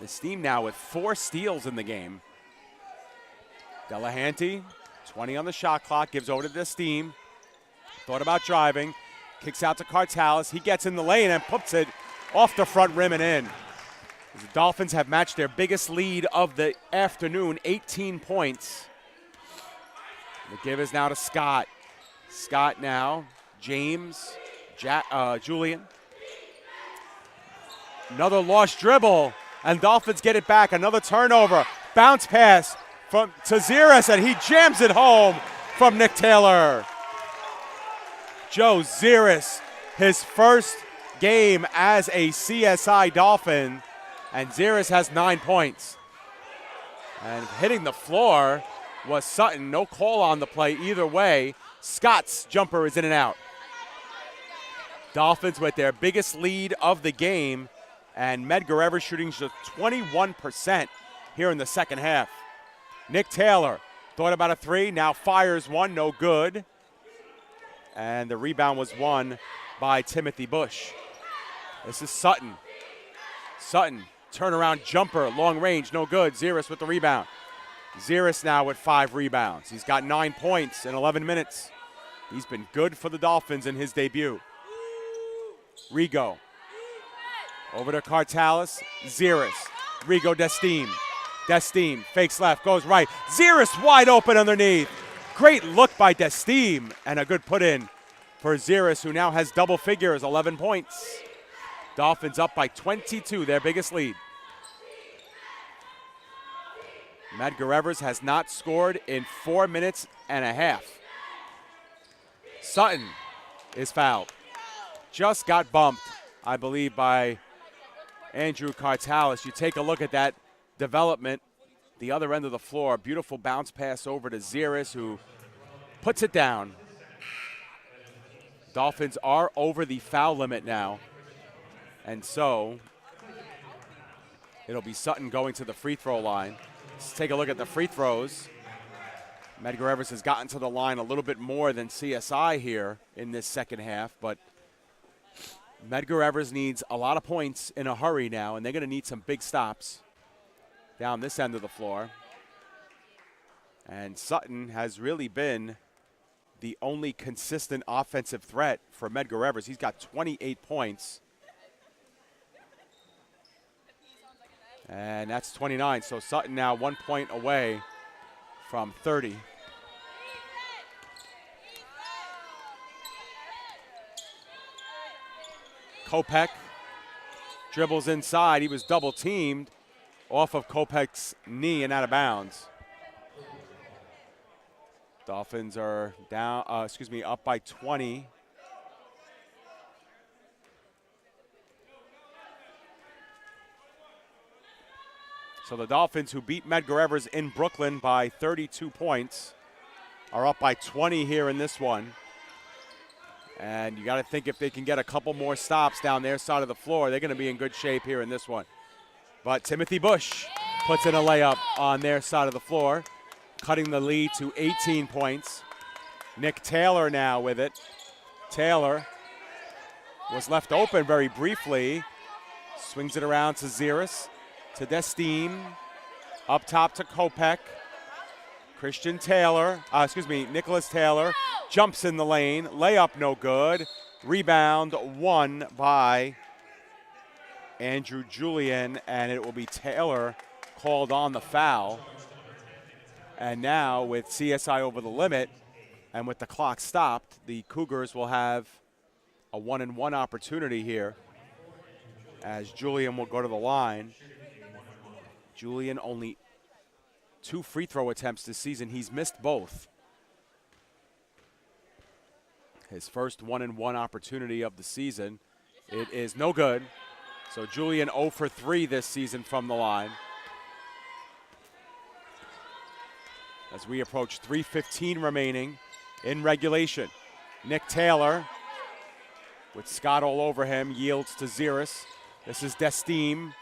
Destime now with 4 steals in the game. Delahanty, 20 on the shot clock, gives over to Destime. Thought about driving. Kicks out to Cartalis. He gets in the lane and puts it off the front rim and in. The Dolphins have matched their biggest lead of the afternoon, 18 points. The give is now to Scott. Scott now, James, Julian. Another lost dribble, and Dolphins get it back. Another turnover. Bounce pass to Ziris, and he jams it home from Nick Taylor. Joe Ziris, his first game as a CSI Dolphin, and Ziris has 9 points. And hitting the floor was Sutton. No call on the play either way. Scott's jumper is in and out. Dolphins with their biggest lead of the game, and Medgar Evers shooting just 21% here in the second half. Nick Taylor thought about a 3, now fires one, no good. And the rebound was won by Timothy Bush. This is Sutton. Sutton, turnaround jumper, long range, no good. Ziris with the rebound. Ziris now with 5 rebounds. He's got 9 points in 11 minutes. He's been good for the Dolphins in his debut. Rigo. Over to Cartalis. Ziris. Rigo Destime. Destime fakes left, goes right. Ziris wide open underneath. Great look by Destime and a good put in for Ziris, who now has double figures, 11 points. Dolphins up by 22, their biggest lead. Medgar Evers has not scored in 4 minutes and a half. Sutton is fouled. Just got bumped, I believe, by Andrew Cartalis. You take a look at that development. The other end of the floor, beautiful bounce pass over to Ziris, who puts it down. Dolphins are over the foul limit now. And so it'll be Sutton going to the free throw line. Let's take a look at the free throws. Medgar Evers has gotten to the line a little bit more than CSI here in this second half, but Medgar Evers needs a lot of points in a hurry now, and they're going to need some big stops down this end of the floor. And Sutton has really been the only consistent offensive threat for Medgar Evers. He's got 28 points. And that's 29. So Sutton now 1 point away from 30. Kopech dribbles inside. He was double teamed off of Kopech's knee and out of bounds. Dolphins are down, up by 20. So the Dolphins, who beat Medgar Evers in Brooklyn by 32 points, are up by 20 here in this one. And you got to think if they can get a couple more stops down their side of the floor, they're going to be in good shape here in this one. But Timothy Bush puts in a layup on their side of the floor, cutting the lead to 18 points. Nick Taylor now with it. Taylor was left open very briefly. Swings it around to Ziris, to Destime, up top to Kopech. Nicholas Taylor jumps in the lane. Layup no good. Rebound won by Andrew Julian, and it will be Taylor called on the foul. And now with CSI over the limit and with the clock stopped, the Cougars will have a 1-and-1 opportunity here as Julian will go to the line. Julian only 2 free throw attempts this season. He's missed both. His first 1-and-1 opportunity of the season. It is no good. So Julian 0 for 3 this season from the line. As we approach 3:15 remaining in regulation. Nick Taylor, with Scott all over him, yields to Ziris. This is Destime.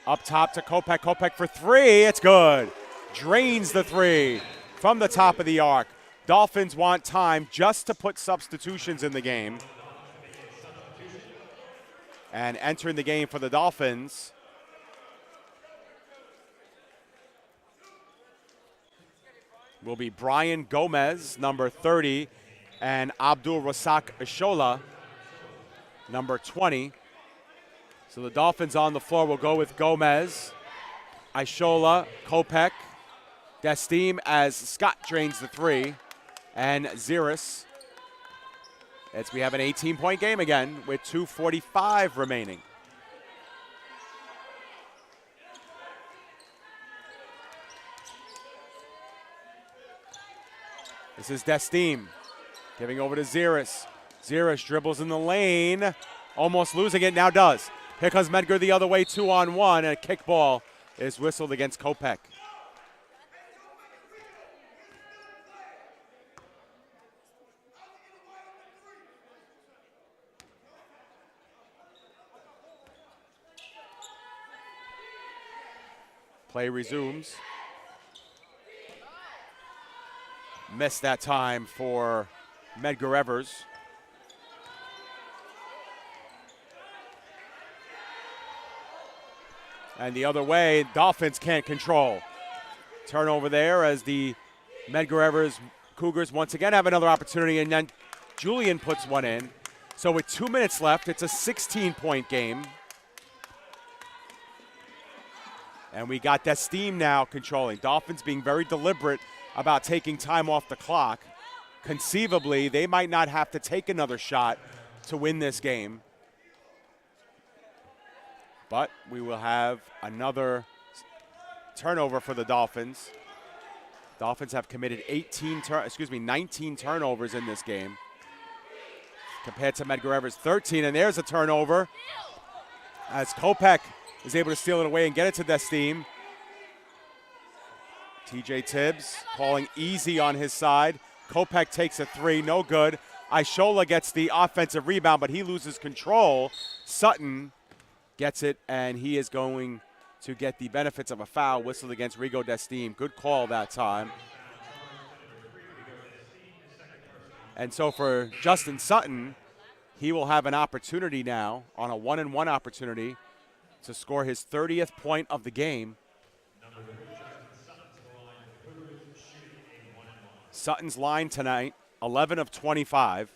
Up top to Kopech. Kopech for 3. It's good. Drains the 3 from the top of the arc. Dolphins want time just to put substitutions in the game. And entering the game for the Dolphins will be Brian Gomez, number 30, and Abdul Rasak Ashola, number 20. So the Dolphins on the floor will go with Gomez, Ashola, Kopech, Destim as Scott drains the three, and Ziris. As we have an 18-point game again with 2:45 remaining. This is Destim giving over to Ziris. Ziris dribbles in the lane, almost losing it, now does. Here comes Medgar the other way, 2-on-1, and a kick ball is whistled against Kopech. Play resumes. Missed that time for Medgar Evers. And the other way, Dolphins can't control. Turnover there as the Medgar Evers Cougars once again have another opportunity, and then Julian puts one in. So with 2 minutes left, it's a 16-point game. And we got Destim now controlling. Dolphins being very deliberate about taking time off the clock. Conceivably, they might not have to take another shot to win this game. But we will have another turnover for the Dolphins. Dolphins have committed 19 turnovers in this game compared to Medgar Evers' 13. And there's a turnover as Kopech is able to steal it away and get it to Destim. TJ Tibbs calling easy on his side. Kopech takes a three, no good. Ishola gets the offensive rebound, but he loses control. Sutton gets it, and he is going to get the benefits of a foul whistled against Rigo Destim. Good call that time. And so for Justin Sutton, he will have an opportunity now on a 1-and-1 opportunity to score his 30th point of the game. Sutton's line tonight, 11 of 25,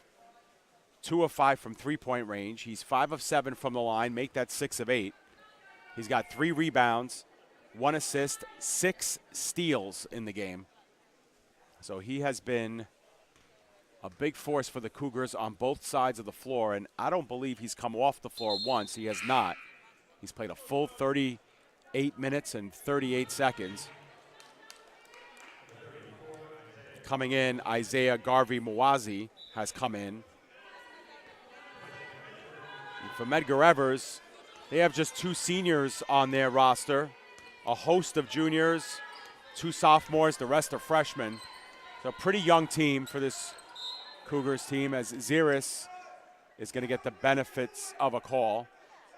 2 of 5 from three-point range. He's 5 of 7 from the line, make that 6 of 8. He's got 3 rebounds, 1 assist, 6 steals in the game. So he has been a big force for the Cougars on both sides of the floor, and I don't believe he's come off the floor once. He has not. He's played a full 38 minutes and 38 seconds. Coming in, Isaiah Garvey-Mawazi has come in. And for Medgar Evers, they have just 2 seniors on their roster, a host of juniors, 2 sophomores, the rest are freshmen. So a pretty young team for this Cougars team, as Ziris is going to get the benefits of a call.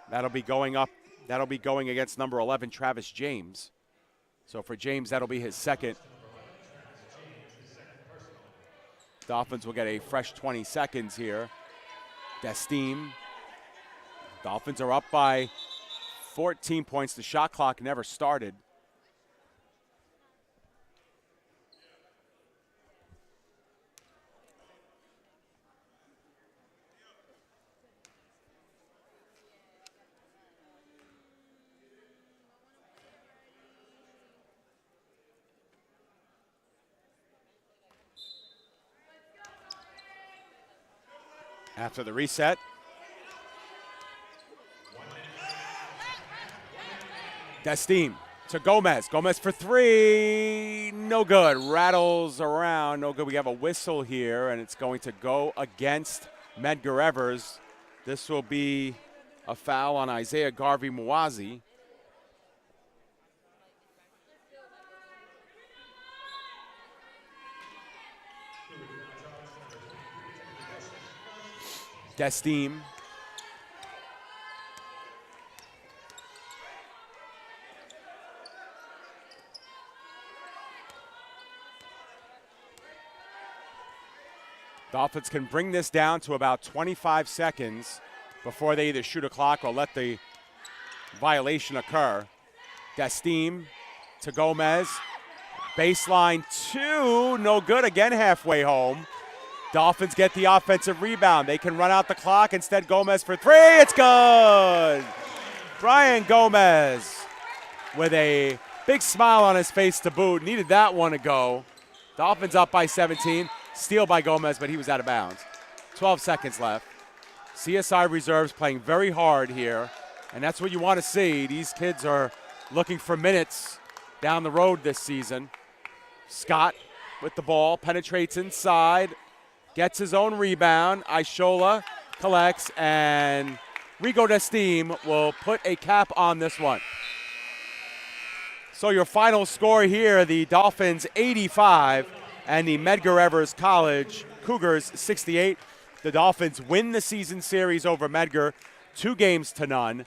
That'll be going against number 11, Travis James. So for James, that'll be his second. Dolphins will get a fresh 20 seconds here. Destim. Dolphins are up by 14 points. The shot clock never started. After the reset. Destim to Gomez. Gomez for 3. No good. Rattles around. No good. We have a whistle here, and it's going to go against Medgar Evers. This will be a foul on Isaiah Garvey-Mawazi. Destim. Dolphins can bring this down to about 25 seconds before they either shoot a clock or let the violation occur. Destim to Gomez. Baseline 2, no good again halfway home. Dolphins get the offensive rebound. They can run out the clock. Instead, Gomez for 3. It's good. Brian Gomez with a big smile on his face to boot. Needed that one to go. Dolphins up by 17. Steal by Gomez, but he was out of bounds. 12 seconds left. CSI reserves playing very hard here, and that's what you want to see. These kids are looking for minutes down the road this season. Scott with the ball, penetrates inside, gets his own rebound. Ishola collects, and Rigo Destim will put a cap on this one. So your final score here, the Dolphins 85 and the Medgar Evers College Cougars 68. The Dolphins win the season series over Medgar 2-0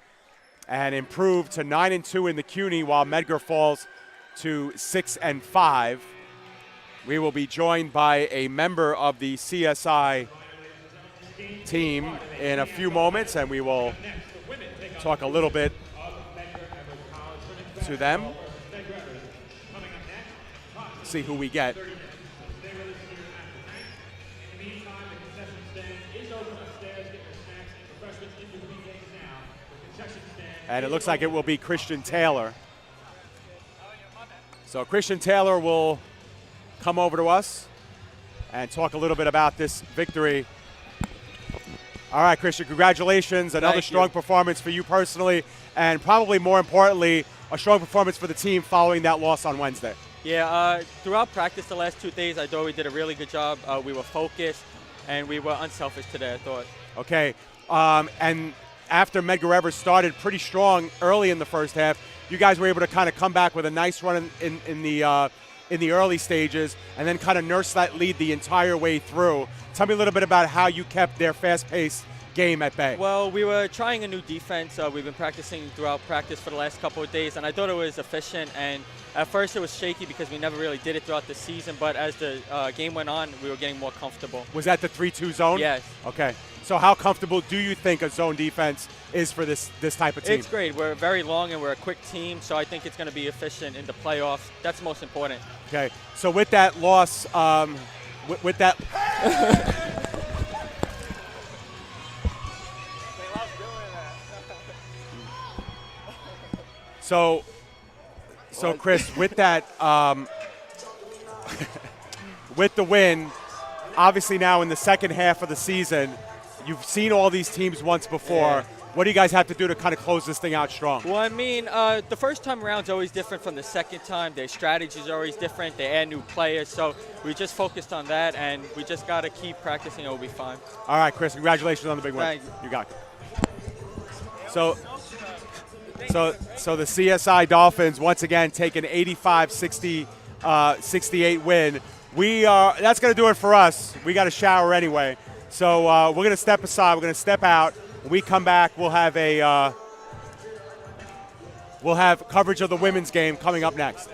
and improve to 9-2 in the CUNY, while Medgar falls to 6-5. We will be joined by a member of the CSI team in a few moments, and we will talk a little bit to them. See who we get. And it looks like it will be Christian Taylor. So Christian Taylor will come over to us and talk a little bit about this victory. All right, Christian, congratulations. Another strong performance for you personally, and probably more importantly, a strong performance for the team following that loss on Wednesday. Yeah, throughout practice the last 2 days, I thought we did a really good job. We were focused, and we were unselfish today, I thought. Okay, and after Medgar Evers started pretty strong early in the first half, you guys were able to kind of come back with a nice run in the early stages, and then kind of nurse that lead the entire way through. Tell me a little bit about how you kept their fast-paced game at bay. Well, we were trying a new defense. We've been practicing throughout practice for the last couple of days, and I thought it was efficient. And at first it was shaky because we never really did it throughout the season, but as the game went on, we were getting more comfortable. Was that the 3-2 zone? Yes. Okay. So how comfortable do you think a zone defense is for this type of team? It's great. We're very long and we're a quick team, so I think it's going to be efficient in the playoffs. That's most important. Okay. So with that loss, with that. So Chris, with that, with the win, obviously now in the second half of the season, you've seen all these teams once before. Yeah. What do you guys have to do to kind of close this thing out strong? Well, I mean, the first time around is always different from the second time. Their strategies are always different. They add new players. So we just focused on that, and we just got to keep practicing. It'll be fine. All right, Chris, congratulations on the big win. Thank you. You got it. So the CSI Dolphins once again take an 85-68 win. That's going to do it for us. We got to shower anyway. So we're going to step aside. We're going to step out. When we come back, we'll have coverage of the women's game coming up next.